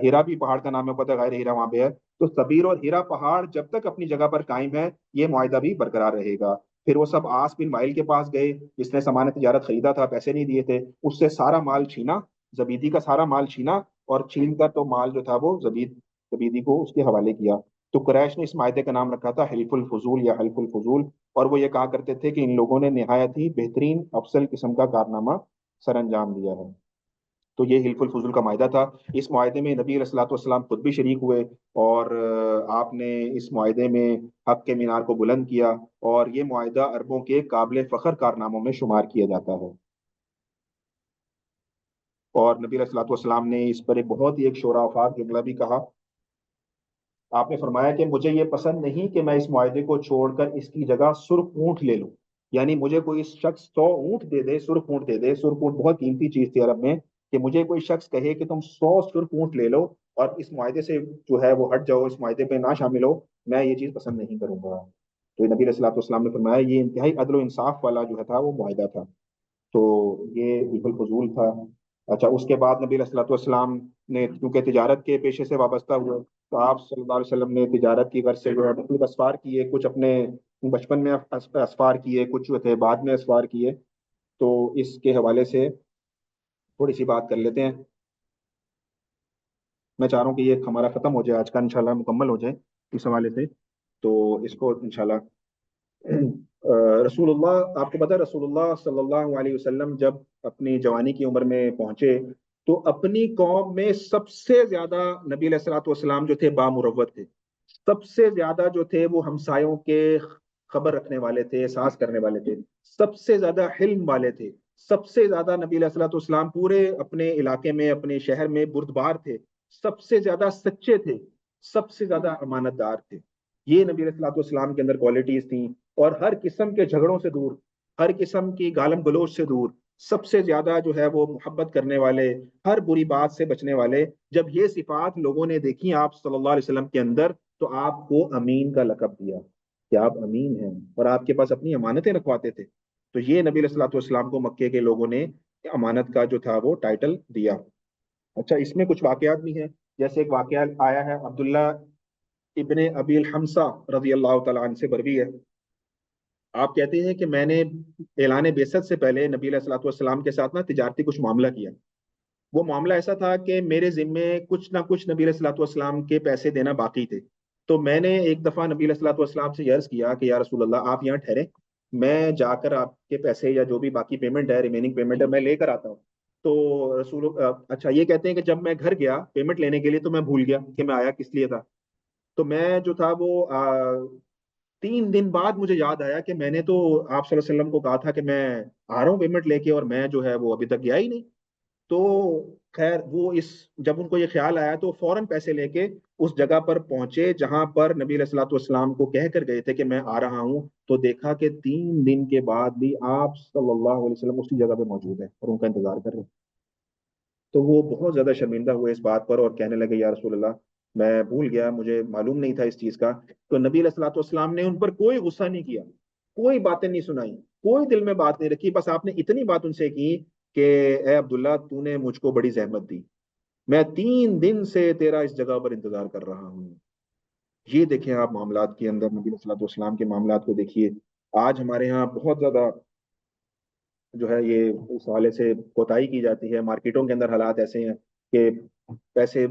ہیرا بھی پہاڑ کا نام ہے، پتہ غیر ہیرا وہاں پہ ہے، تو سبیر اور ہیرا پہاڑ جب تک اپنی جگہ پر قائم ہے یہ معاہدہ بھی برقرار رہے گا۔ پھر وہ سب آس بن وائل کے پاس گئے جس نے سامان تجارت خریدا تھا، پیسے نہیں دیے تھے، اس سے سارا مال چھینا، زبیدی کا سارا مال چھینا، اور چھین کر تو مال جو تھا وہ زبیدی کو اس کے حوالے کیا۔ تو قریش نے اس معاہدے کا نام رکھا تھا حلف الفضول یا حلف الفضول، اور وہ یہ کہا کرتے تھے کہ ان لوگوں نے نہایت ہی بہترین افضل قسم کا کارنامہ سر انجام دیا ہے۔ تو یہ حلف الفضول کا معاہدہ تھا۔ اس معاہدے میں نبی علیہ الصلوۃ والسلام خود بھی شریک ہوئے، اور آپ نے اس معاہدے میں حق کے مینار کو بلند کیا، اور یہ معاہدہ عربوں کے قابل فخر کارناموں میں شمار کیا جاتا ہے۔ اور نبی علیہ الصلوۃ والسلام نے اس پر ایک بہت ہی ایک شورا افات جملہ بھی کہا۔ آپ نے فرمایا کہ مجھے یہ پسند نہیں کہ میں اس معاہدے کو چھوڑ کر اس کی جگہ سرخ اونٹ لے لوں، یعنی مجھے کوئی شخص 100 اونٹ دے دے، سرخ اونٹ دے دے، سرخ اونٹ بہت قیمتی چیز تھی عرب میں، کہ مجھے کوئی شخص کہے کہ تم 100 سرخ اونٹ لے لو اور اس معاہدے سے جو ہے وہ ہٹ جاؤ، اس معاہدے پہ نہ شامل ہو، میں یہ چیز پسند نہیں کروں گا۔ تو نبی علیہ الصلوۃ والسلام نے فرمایا یہ انتہائی عدل و انصاف والا جو ہے تھا وہ معاہدہ تھا۔ تو یہ بالکل فضول تھا۔ اچھا، اس کے بعد نبی علیہ الصلوۃ والسلام نے کیونکہ تجارت کے پیشے سے وابستہ ہوئے، تو آپ صلی اللہ علیہ وسلم نے تجارت کی غرض سے جو ہے مختلف اسفار کیے، کچھ اپنے بچپن میں اسفار کیے، کچھ جو تھے بعد میں اسفار کیے۔ تو اس کے حوالے سے تھوڑی سی بات کر لیتے ہیں۔ میں چاہ رہا ہوں کہ یہ ہمارا ختم ہو جائے آج کا، انشاءاللہ مکمل ہو جائے اس حوالے سے، تو اس کو انشاءاللہ رسول اللہ، آپ کو پتا ہے رسول اللہ صلی اللہ علیہ وسلم جب اپنی جوانی کی عمر میں پہنچے تو اپنی قوم میں سب سے زیادہ نبی علیہ الصلوۃ والسلام جو تھے بامروت تھے، سب سے زیادہ جو تھے وہ ہمسایوں کے خبر رکھنے والے تھے، احساس کرنے والے تھے، سب سے زیادہ حلم والے تھے، سب سے زیادہ نبی علیہ الصلوۃ والسلام پورے اپنے علاقے میں، اپنے شہر میں بردبار تھے، سب سے زیادہ سچے تھے، سب سے زیادہ امانت دار تھے۔ یہ نبی علیہ الصلوۃ والسلام کے اندر کوالٹیز تھیں، اور ہر قسم کے جھگڑوں سے دور، ہر قسم کی گالم گلوچ سے دور، سب سے زیادہ جو ہے وہ محبت کرنے والے، ہر بری بات سے بچنے والے۔ جب یہ صفات لوگوں نے دیکھی آپ صلی اللہ علیہ وسلم کے اندر، تو آپ کو امین کا لقب دیا کہ آپ امین ہیں، اور آپ کے پاس اپنی امانتیں رکھواتے تھے۔ تو یہ نبی علیہ الصلوۃ والسلام کو مکے کے لوگوں نے امانت کا جو تھا وہ ٹائٹل دیا۔ اچھا، اس میں کچھ واقعات بھی ہیں، جیسے ایک واقعہ آیا ہے عبداللہ ابن ابی الحمصہ رضی اللہ تعالیٰ عنہ سے بروی ہے۔ آپ کہتے ہیں کہ میں نے اعلان بعثت سے پہلے نبی علیہ الصلوۃ والسلام کے ساتھ نا تجارتی کچھ معاملہ کیا۔ وہ معاملہ ایسا تھا کہ میرے ذمے کچھ نہ کچھ نبی علیہ الصلوۃ والسلام کے پیسے دینا باقی تھے۔ تو میں نے ایک دفعہ نبی علیہ الصلوۃ والسلام سے یہ عرض کیا کہ یا رسول اللہ آپ یہاں ٹھہریں، میں جا کر آپ کے پیسے یا جو بھی باقی پیمنٹ ہے، ریمیننگ پیمنٹ ہے، میں لے کر آتا ہوں۔ تو اچھا، یہ کہتے ہیں کہ جب میں گھر گیا پیمنٹ لینے کے لیے تو میں بھول گیا کہ میں آیا کس لیے تھا۔ تو میں جو تھا وہ 3 دن بعد مجھے یاد آیا کہ میں نے تو آپ صلی اللہ علیہ وسلم کو کہا تھا کہ میں آ رہا ہوں پیمنٹ لے کے، اور میں جو ہے وہ ابھی تک گیا ہی نہیں۔ تو خیر وہ جب ان کو یہ خیال آیا تو فوراً پیسے لے کے اس جگہ پر پہنچے جہاں پر نبی علیہ الصلوۃ والسلام کو کہہ کر گئے تھے کہ میں آ رہا ہوں. تو دیکھا کہ 3 دن کے بعد بھی آپ صلی اللہ علیہ وسلم اسی جگہ پہ موجود ہیں اور ان کا انتظار کر رہے ہیں. تو وہ بہت زیادہ شرمندہ ہوئے اس بات پر اور کہنے لگے یا رسول اللہ میں بھول گیا، مجھے معلوم نہیں تھا اس چیز کا. تو نبی علیہ الصلوۃ والسلام نے ان پر کوئی غصہ نہیں کیا، کوئی باتیں نہیں سنائی، کوئی دل میں بات نہیں رکھی. بس آپ نے اتنی بات ان سے کی کہ اے عبداللہ تو نے مجھ کو بڑی زحمت دی، میں 3 دن سے تیرا اس جگہ پر انتظار کر رہا ہوں. یہ دیکھیں آپ معاملات کے اندر نبی علیہ الصلوۃ والسلام کے معاملات کو دیکھیے. آج ہمارے ہاں بہت زیادہ جو ہے یہ اس حوالے سے کوتاہی کی جاتی ہے. مارکیٹوں کے اندر حالات ایسے ہیں کہ پیسے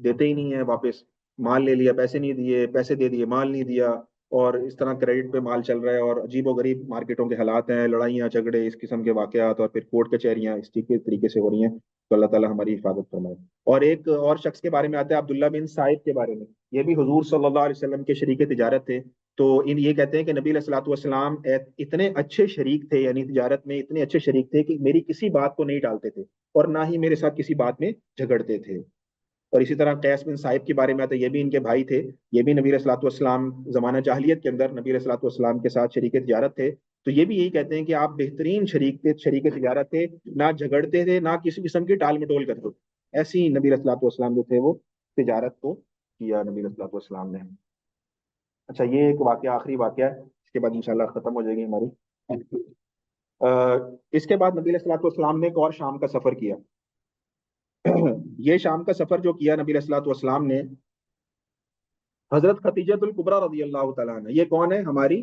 دیتے ہی نہیں ہیں واپس، مال لے لیا پیسے نہیں دیے، پیسے دے دیے مال نہیں دیا، اور اس طرح کریڈٹ پہ مال چل رہا ہے. اور عجیب و غریب مارکیٹوں کے حالات ہیں، لڑائیاں جھگڑے اس قسم کے واقعات، اور پھر کورٹ کچہریاں اس طریقے سے ہو رہی ہیں. تو اللہ تعالیٰ ہماری حفاظت فرمائے. اور ایک اور شخص کے بارے میں آتا ہے عبداللہ بن سائد کے بارے میں. یہ بھی حضور صلی اللہ علیہ وسلم کے شریک تجارت تھے. تو یہ کہتے ہیں کہ نبی علیہ الصلوۃ والسلام اتنے اچھے شریک تھے، یعنی تجارت میں اتنے اچھے شریک تھے کہ میری کسی بات کو نہیں ٹالتے تھے اور نہ ہی میرے ساتھ کسی بات میں جھگڑتے تھے. اور اسی طرح قیس بن صائب کے بارے میں آتا ہے، یہ بھی ان کے بھائی تھے. یہ بھی نبی علیہ الصلوۃ والسلام زمانہ جاہلیت کے اندر نبی علیہ الصلوۃ والسلام کے ساتھ شریک تجارت تھے. تو یہ بھی یہی کہتے ہیں کہ آپ بہترین شریک تھے، شریک تجارت تھے، نہ جھگڑتے تھے نہ کسی قسم کی ٹال مٹول کرتے. ایسی نبی علیہ الصلوۃ والسلام جو تھے وہ تجارت کو کیا نبی علیہ الصلوۃ والسلام نے. اچھا یہ ایک واقعہ آخری واقعہ ہے، اس کے بعد انشاءاللہ ختم ہو جائے گی ہماری. اس کے بعد نبی علیہ الصلوۃ والسلام نے ایک اور شام کا سفر کیا. یہ شام کا سفر جو کیا نبی علیہ الصلوۃ والسلام نے، حضرت خدیجہ الکبریٰ رضی اللہ تعالیٰ عنہ، یہ کون ہے؟ ہماری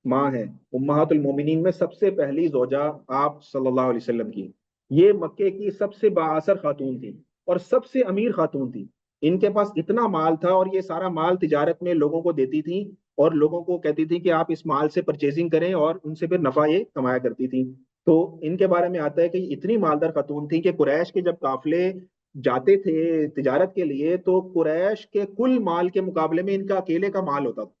ماں ہے، امہات المومنین میں سب سے پہلی زوجہ آپ صلی اللہ علیہ وسلم کی. یہ مکے کی سب سے بااثر خاتون تھی اور سب سے امیر خاتون تھی. ان کے پاس اتنا مال تھا اور یہ سارا مال تجارت میں لوگوں کو دیتی تھی اور لوگوں کو کہتی تھی کہ آپ اس مال سے پرچیزنگ کریں، اور ان سے پھر نفع یہ کمایا کرتی تھی. تو ان کے بارے میں آتا ہے کہ اتنی مالدار خاتون تھی کہ قریش کے جب قافلے جاتے تھے تجارت کے لیے تو قریش کے کل مال کے مقابلے میں ان کا اکیلے کا مال ہوتا تھا.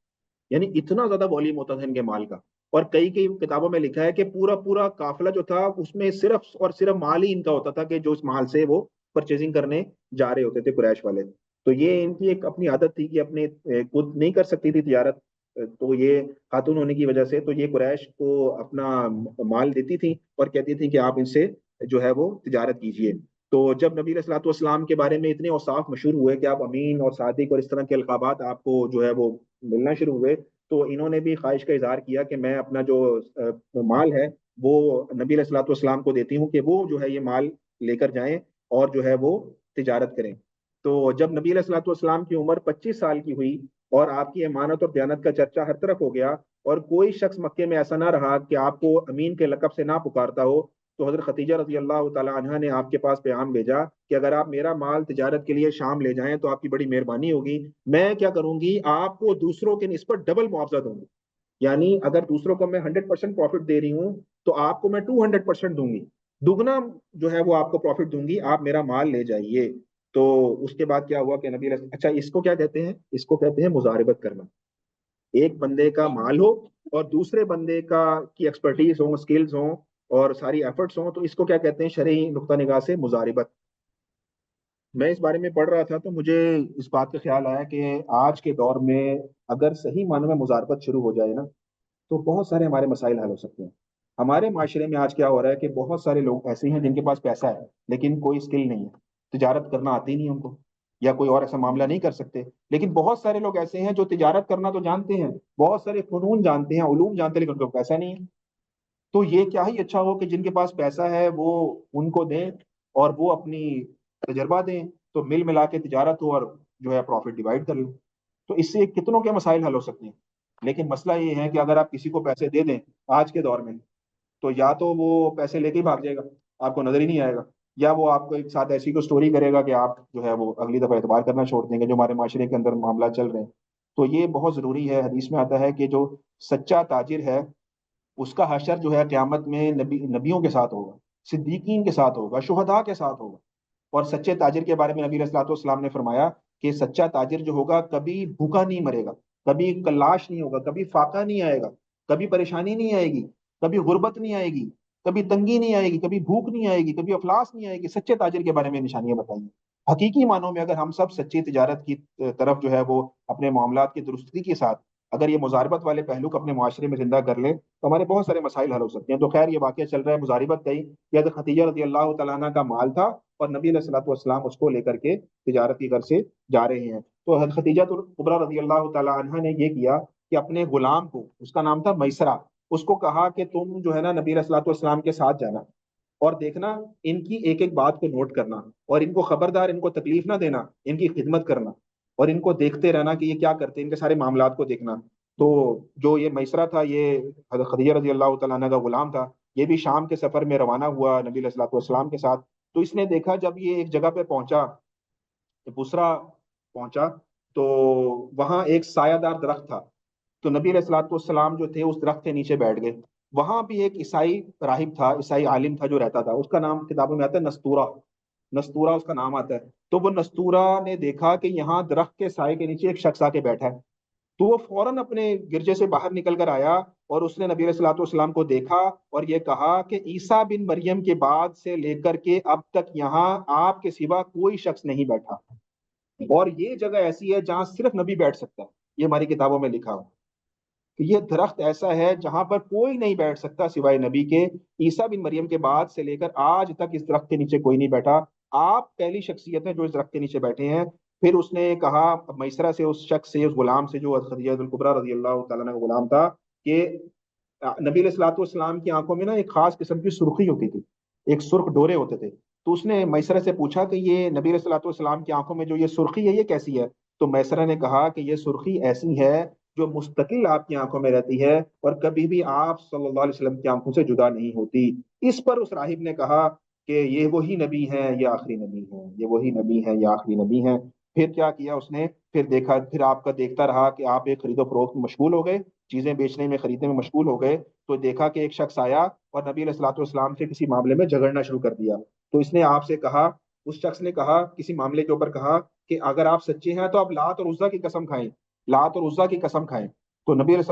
یعنی اتنا زیادہ والیوم ہوتا تھا ان کے مال کا. اور کئی کئی کتابوں میں لکھا ہے کہ پورا پورا قافلہ جو تھا اس میں صرف اور صرف مال ہی ان کا ہوتا تھا کہ جو اس مال سے وہ پرچیزنگ کرنے جا رہے ہوتے تھے قریش والے. تو یہ ان کی ایک اپنی عادت تھی کہ اپنے خود نہیں کر سکتی تھی تجارت، تو یہ خاتون ہونے کی وجہ سے تو یہ قریش کو اپنا مال دیتی تھی اور کہتی تھی کہ آپ ان سے جو ہے وہ تجارت کیجیے. تو جب نبی علیہ الصلوۃ والسلام کے بارے میں اتنے اوصاف مشہور ہوئے کہ آپ امین اور صادق اور اس طرح کے القابات آپ کو جو ہے وہ ملنا شروع ہوئے، تو انہوں نے بھی خواہش کا اظہار کیا کہ میں اپنا جو مال ہے وہ نبی علیہ الصلوۃ والسلام کو دیتی ہوں کہ وہ جو ہے یہ مال لے کر جائیں اور جو ہے وہ تجارت کریں. تو جب نبی علیہ الصلوۃ والسلام کی عمر 25 سال کی ہوئی اور آپ کی امانت اور دیانت کا چرچا ہر طرف ہو گیا اور کوئی شخص مکے میں ایسا نہ رہا کہ آپ کو امین کے لقب سے نہ پکارتا ہو، تو حضرت خدیجہ رضی اللہ تعالیٰ عنہ نے آپ کے پاس پیغام بھیجا کہ اگر آپ میرا مال تجارت کے لیے شام لے جائیں تو آپ کی بڑی مہربانی ہوگی. میں کیا کروں گی، آپ کو دوسروں کے نسبت ڈبل معاوضہ دوں گی. یعنی اگر دوسروں کو میں 100% پروفٹ دے رہی ہوں تو آپ کو میں 200% دوں گی، دگنا جو ہے وہ آپ کو پروفٹ دوں گی، آپ میرا مال لے جائیے. تو اس کے بعد کیا ہوا کہ اچھا اس کو کیا کہتے ہیں؟ اس کو کہتے ہیں مزاربت کرنا. ایک بندے کا مال ہو اور دوسرے بندے کی ایکسپرٹیز ہوں، اسکلز ہوں اور ساری ایفرٹس ہوں، تو اس کو کیا کہتے ہیں شرعی نقطہ نگاہ سے؟ مزاربت. میں اس بارے میں پڑھ رہا تھا تو مجھے اس بات کا خیال آیا کہ آج کے دور میں اگر صحیح معنوں میں مزاربت شروع ہو جائے نا تو بہت سارے ہمارے مسائل حل ہو سکتے ہیں. ہمارے معاشرے میں آج کیا ہو رہا ہے کہ بہت سارے لوگ ایسے ہیں جن کے پاس پیسہ ہے لیکن کوئی اسکل نہیں ہے، تجارت کرنا آتی نہیں ان کو یا کوئی اور ایسا معاملہ نہیں کر سکتے. لیکن بہت سارے لوگ ایسے ہیں جو تجارت کرنا تو جانتے ہیں، بہت سارے فنون جانتے ہیں، علوم جانتے ہیں، لیکن ان کو پیسہ نہیں ہے. تو یہ کیا ہی اچھا ہو کہ جن کے پاس پیسہ ہے وہ ان کو دیں اور وہ اپنی تجربہ دیں، تو مل ملا کے تجارت ہو اور جو ہے پروفٹ ڈیوائڈ کر لیں. تو اس سے کتنوں کے مسائل حل ہو سکتے ہیں. لیکن مسئلہ یہ ہے کہ اگر آپ کسی کو پیسے دے دیں آج کے دور میں تو یا تو وہ پیسے لے کے ہی بھاگ جائے گا، آپ کو نظر ہی نہیں آئے گا، یا وہ آپ کو ایک ساتھ ایسی کو سٹوری کرے گا کہ آپ جو ہے وہ اگلی دفعہ اعتبار کرنا چھوڑ دیں گے، جو ہمارے معاشرے کے اندر معاملات چل رہے ہیں. تو یہ بہت ضروری ہے. حدیث میں آتا ہے کہ جو سچا تاجر ہے اس کا حشر جو ہے قیامت میں نبیوں کے ساتھ ہوگا، صدیقین کے ساتھ ہوگا، شہداء کے ساتھ ہوگا. اور سچے تاجر کے بارے میں نبی علیہ الصلوۃ والسلام نے فرمایا کہ سچا تاجر جو ہوگا کبھی بھوکا نہیں مرے گا، کبھی کلاش نہیں ہوگا، کبھی فاقہ نہیں آئے گا، کبھی پریشانی نہیں آئے گی، کبھی غربت نہیں آئے گی، کبھی تنگی نہیں آئے گی، کبھی بھوک نہیں آئے گی، کبھی افلاس نہیں آئے گی۔ سچے تاجر کے بارے میں نشانیاں بتائیے۔ حقیقی معنوں میں اگر ہم سب سچی تجارت کی طرف جو ہے وہ اپنے معاملات کی درستگی کے ساتھ اگر یہ مزاربت والے پہلو کو اپنے معاشرے میں زندہ کر لیں تو ہمارے بہت سارے مسائل حل ہو سکتے ہیں۔ تو خیر یہ واقعہ چل رہا ہے مزاربت کا ہی کہ حضرت خدیجہ رضی اللہ تعالیٰ عنہ کا مال تھا اور نبی علیہ الصلوۃ والسلام اس کو لے کر کے تجارتی گھر سے جا رہے ہیں۔ تو حضرت خدیجہ کبریٰ رضی اللہ تعالیٰ عنہ نے یہ کیا کہ اپنے غلام کو، اس کا نام تھا میسرہ، اس کو کہا کہ تم جو ہے نا نبی علیہ الصلوۃ والسلام کے ساتھ جانا اور دیکھنا، ان کی ایک ایک بات کو نوٹ کرنا اور ان کو خبردار ان کو تکلیف نہ دینا، ان کی خدمت کرنا اور ان کو دیکھتے رہنا کہ یہ کیا کرتے ہیں، ان کے سارے معاملات کو دیکھنا۔ تو جو یہ میسرہ تھا یہ حضرت خدیجہ رضی اللہ تعالیٰ عنہ کا غلام تھا، یہ بھی شام کے سفر میں روانہ ہوا نبی علیہ الصلوۃ والسلام کے ساتھ۔ تو اس نے دیکھا جب یہ ایک جگہ پہ پہنچا، بسرا پہنچا، تو وہاں ایک سایہ دار درخت تھا۔ تو نبی علیہ الصلوۃ والسلام جو تھے اس درخت کے نیچے بیٹھ گئے۔ وہاں بھی ایک عیسائی راہب تھا، عیسائی عالم تھا جو رہتا تھا، اس کا نام کتابوں میں آتا ہے نستورہ، نستورہ اس کا نام آتا ہے۔ تو وہ نستورہ نے دیکھا کہ یہاں درخت کے سائے کے نیچے ایک شخص آ کے بیٹھا ہے، تو وہ فوراً اپنے گرجے سے باہر نکل کر آیا اور اس نے نبی علیہ الصلوۃ والسلام کو دیکھا اور یہ کہا کہ عیسیٰ بن مریم کے بعد سے لے کر کے اب تک یہاں آپ کے سوا کوئی شخص نہیں بیٹھا، اور یہ جگہ ایسی ہے جہاں صرف نبی بیٹھ سکتا ہے۔ یہ ہماری کتابوں میں لکھا ہو کہ یہ درخت ایسا ہے جہاں پر کوئی نہیں بیٹھ سکتا سوائے نبی کے۔ عیسیٰ بن مریم کے بعد سے لے کر آج تک اس درخت کے نیچے کوئی نہیں بیٹھا، آپ پہلی شخصیت ہیں جو اس درخت کے نیچے بیٹھے ہیں۔ پھر اس نے کہا میسرہ سے، اس شخص سے، اس غلام سے جو خدیجہ الکبریٰ رضی اللہ تعالیٰ عنہ کا غلام تھا، کہ نبی علیہ الصلوۃ والسلام کی آنکھوں میں نا ایک خاص قسم کی سرخی ہوتی تھی، ایک سرخ ڈورے ہوتے تھے۔ تو اس نے میسرہ سے پوچھا کہ یہ نبی علیہ الصلوۃ والسلام کی آنکھوں میں جو یہ سرخی ہے یہ کیسی ہے؟ تو میسرہ نے کہا کہ یہ سرخی ایسی ہے جو مستقل آپ کی آنکھوں میں رہتی ہے اور کبھی بھی آپ صلی اللہ علیہ وسلم کی آنکھوں سے جدا نہیں ہوتی۔ اس پر اس راہب نے کہا کہ یہ وہی نبی ہیں یا آخری نبی ہیں، یہ وہی نبی ہیں یا آخری نبی ہیں۔ پھر کیا کیا اس نے؟ پھر دیکھا، پھر آپ کا دیکھتا رہا کہ آپ ایک خرید و فروخت میں مشغول ہو گئے، چیزیں بیچنے میں خریدنے میں مشغول ہو گئے، تو دیکھا کہ ایک شخص آیا اور نبی علیہ الصلوۃ والسلام سے کسی معاملے میں جھگڑنا شروع کر دیا۔ تو اس نے آپ سے کہا، اس شخص نے کہا کسی معاملے کے اوپر کہا کہ اگر آپ سچے ہیں تو آپ لات اور عزا کی قسم کھائیں، لات اور عزا کی قسم کھائیں۔ تو نبی علیہ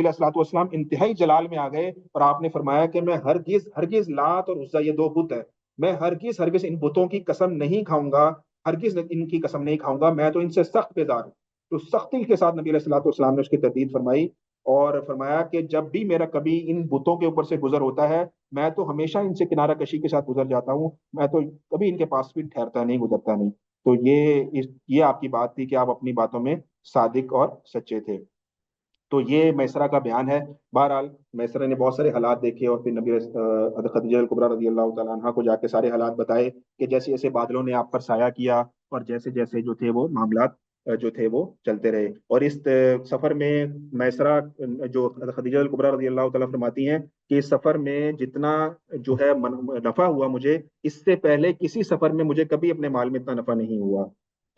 الصلوۃ والسلام انتہائی جلال میں آ گئے اور آپ نے فرمایا کہ میں ہرگز ہرگز لات اور عزا، یہ دو بت ہیں، میں ہرگز ہرگز ان بتوں کی قسم نہیں کھاؤں گا، ہرگز ان کی قسم نہیں کھاؤں گا، میں تو ان سے سخت بیزار ہوں۔ تو سختی کے ساتھ نبی علیہ الصلوۃ والسلام نے اس کی تردید فرمائی اور فرمایا کہ جب بھی میرا کبھی ان بتوں کے اوپر سے گزر ہوتا ہے میں تو ہمیشہ ان سے کنارہ کشی کے ساتھ گزر جاتا ہوں، میں تو کبھی ان کے پاس بھی ٹھہرتا نہیں، گزرتا نہیں۔ تو یہ آپ کی بات تھی کہ آپ اپنی باتوں میں صادق اور سچے تھے۔ تو یہ میسرہ کا بیان ہے۔ بہرحال میسرہ نے بہت سارے حالات دیکھے اور پھر نبی حضرت خدیجہ الکبریٰ رضی اللہ تعالیٰ عنہ کو جا کے سارے حالات بتائے کہ جیسے جیسے بادلوں نے آپ پر سایہ کیا اور جیسے جیسے جو تھے وہ معاملات جو تھے وہ چلتے رہے۔ اور اس سفر میں میسرہ جو حضرت خدیجہ الکبریٰ رضی اللہ تعالیٰ فرماتی ہیں کہ اس سفر میں جتنا جو ہے نفع ہوا مجھے، اس سے پہلے کسی سفر میں مجھے کبھی اپنے مال میں اتنا نفع نہیں ہوا۔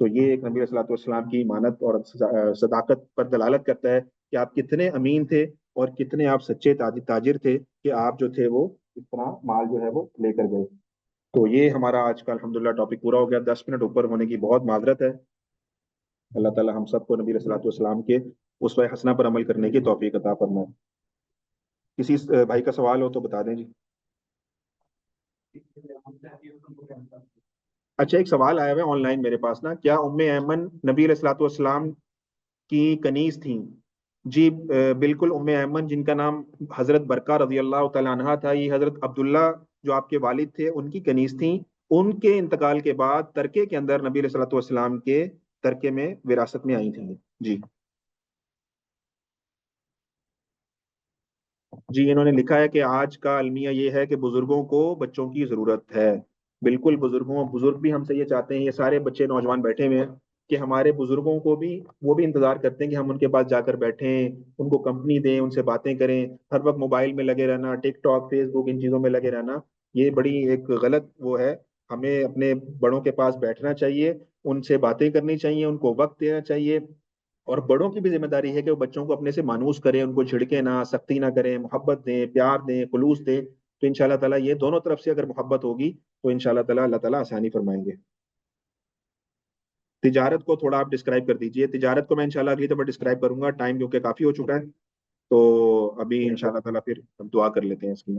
تو یہ ایک نبی صلی اللہ علیہ وسلم کی امانت اور صداقت پر دلالت کرتا ہے کہ آپ کتنے امین تھے اور کتنے آپ سچے تاجر تھے کہ آپ جو تھے وہ اتنا مال جو ہے وہ لے کر گئے۔ تو یہ ہمارا آج کا الحمدللہ ٹاپک پورا ہو گیا، 10 منٹ اوپر ہونے کی بہت معذرت ہے۔ اللہ تعالی ہم سب کو نبی صلی اللہ علیہ وسلم کے اسوہ حسنہ پر عمل کرنے کی توفیق عطا فرمائے۔ کسی بھائی کا سوال ہو تو بتا دیں جی۔ اچھا، ایک سوال آیا ہوا ہے آن لائن میرے پاس نا، کیا ام ایمن نبی علیہ الصلوۃ والسلام کی کنیز تھیں؟ جی بالکل، ام ایمن جن کا نام حضرت برقہ رضی اللہ تعالیٰ عنہ تھا، یہ حضرت عبداللہ جو آپ کے والد تھے ان کی کنیز تھیں۔ ان کے انتقال کے بعد ترکے کے اندر نبی علیہ الصلوۃ والسلام کے ترکے میں وراثت میں آئی تھیں جی۔ جی انہوں نے لکھا ہے کہ آج کا المیہ یہ ہے کہ بزرگوں کو بچوں کی ضرورت ہے۔ بالکل، بزرگ بھی ہم سے یہ چاہتے ہیں، یہ سارے بچے نوجوان بیٹھے ہوئے ہیں کہ ہمارے بزرگوں کو بھی، وہ بھی انتظار کرتے ہیں کہ ہم ان کے پاس جا کر بیٹھیں، ان کو کمپنی دیں، ان سے باتیں کریں۔ ہر وقت موبائل میں لگے رہنا، ٹک ٹاک، فیس بک، ان چیزوں میں لگے رہنا، یہ بڑی ایک غلط وہ ہے۔ ہمیں اپنے بڑوں کے پاس بیٹھنا چاہیے، ان سے باتیں کرنی چاہیے، ان کو وقت دینا چاہیے۔ اور بڑوں کی بھی ذمہ داری ہے کہ وہ بچوں کو اپنے سے مانوس کریں، ان کو جھڑکیں نہ، سختی نہ کریں، محبت دیں، پیار دیں، خلوص دیں۔ تو ان شاء اللہ تعالیٰ یہ دونوں طرف سے اگر محبت ہوگی تو ان شاء اللہ تعالیٰ اللہ تعالیٰ آسانی فرمائیں گے۔ تجارت کو تھوڑا آپ ڈسکرائب کر دیجئے۔ تجارت کو میں انشاءاللہ اگلی دفعہ ڈسکرائب کروں گا، ٹائم کیونکہ کافی ہو چکا ہے۔ تو ابھی انشاءاللہ تعالیٰ پھر ہم دعا کر لیتے ہیں اس کی۔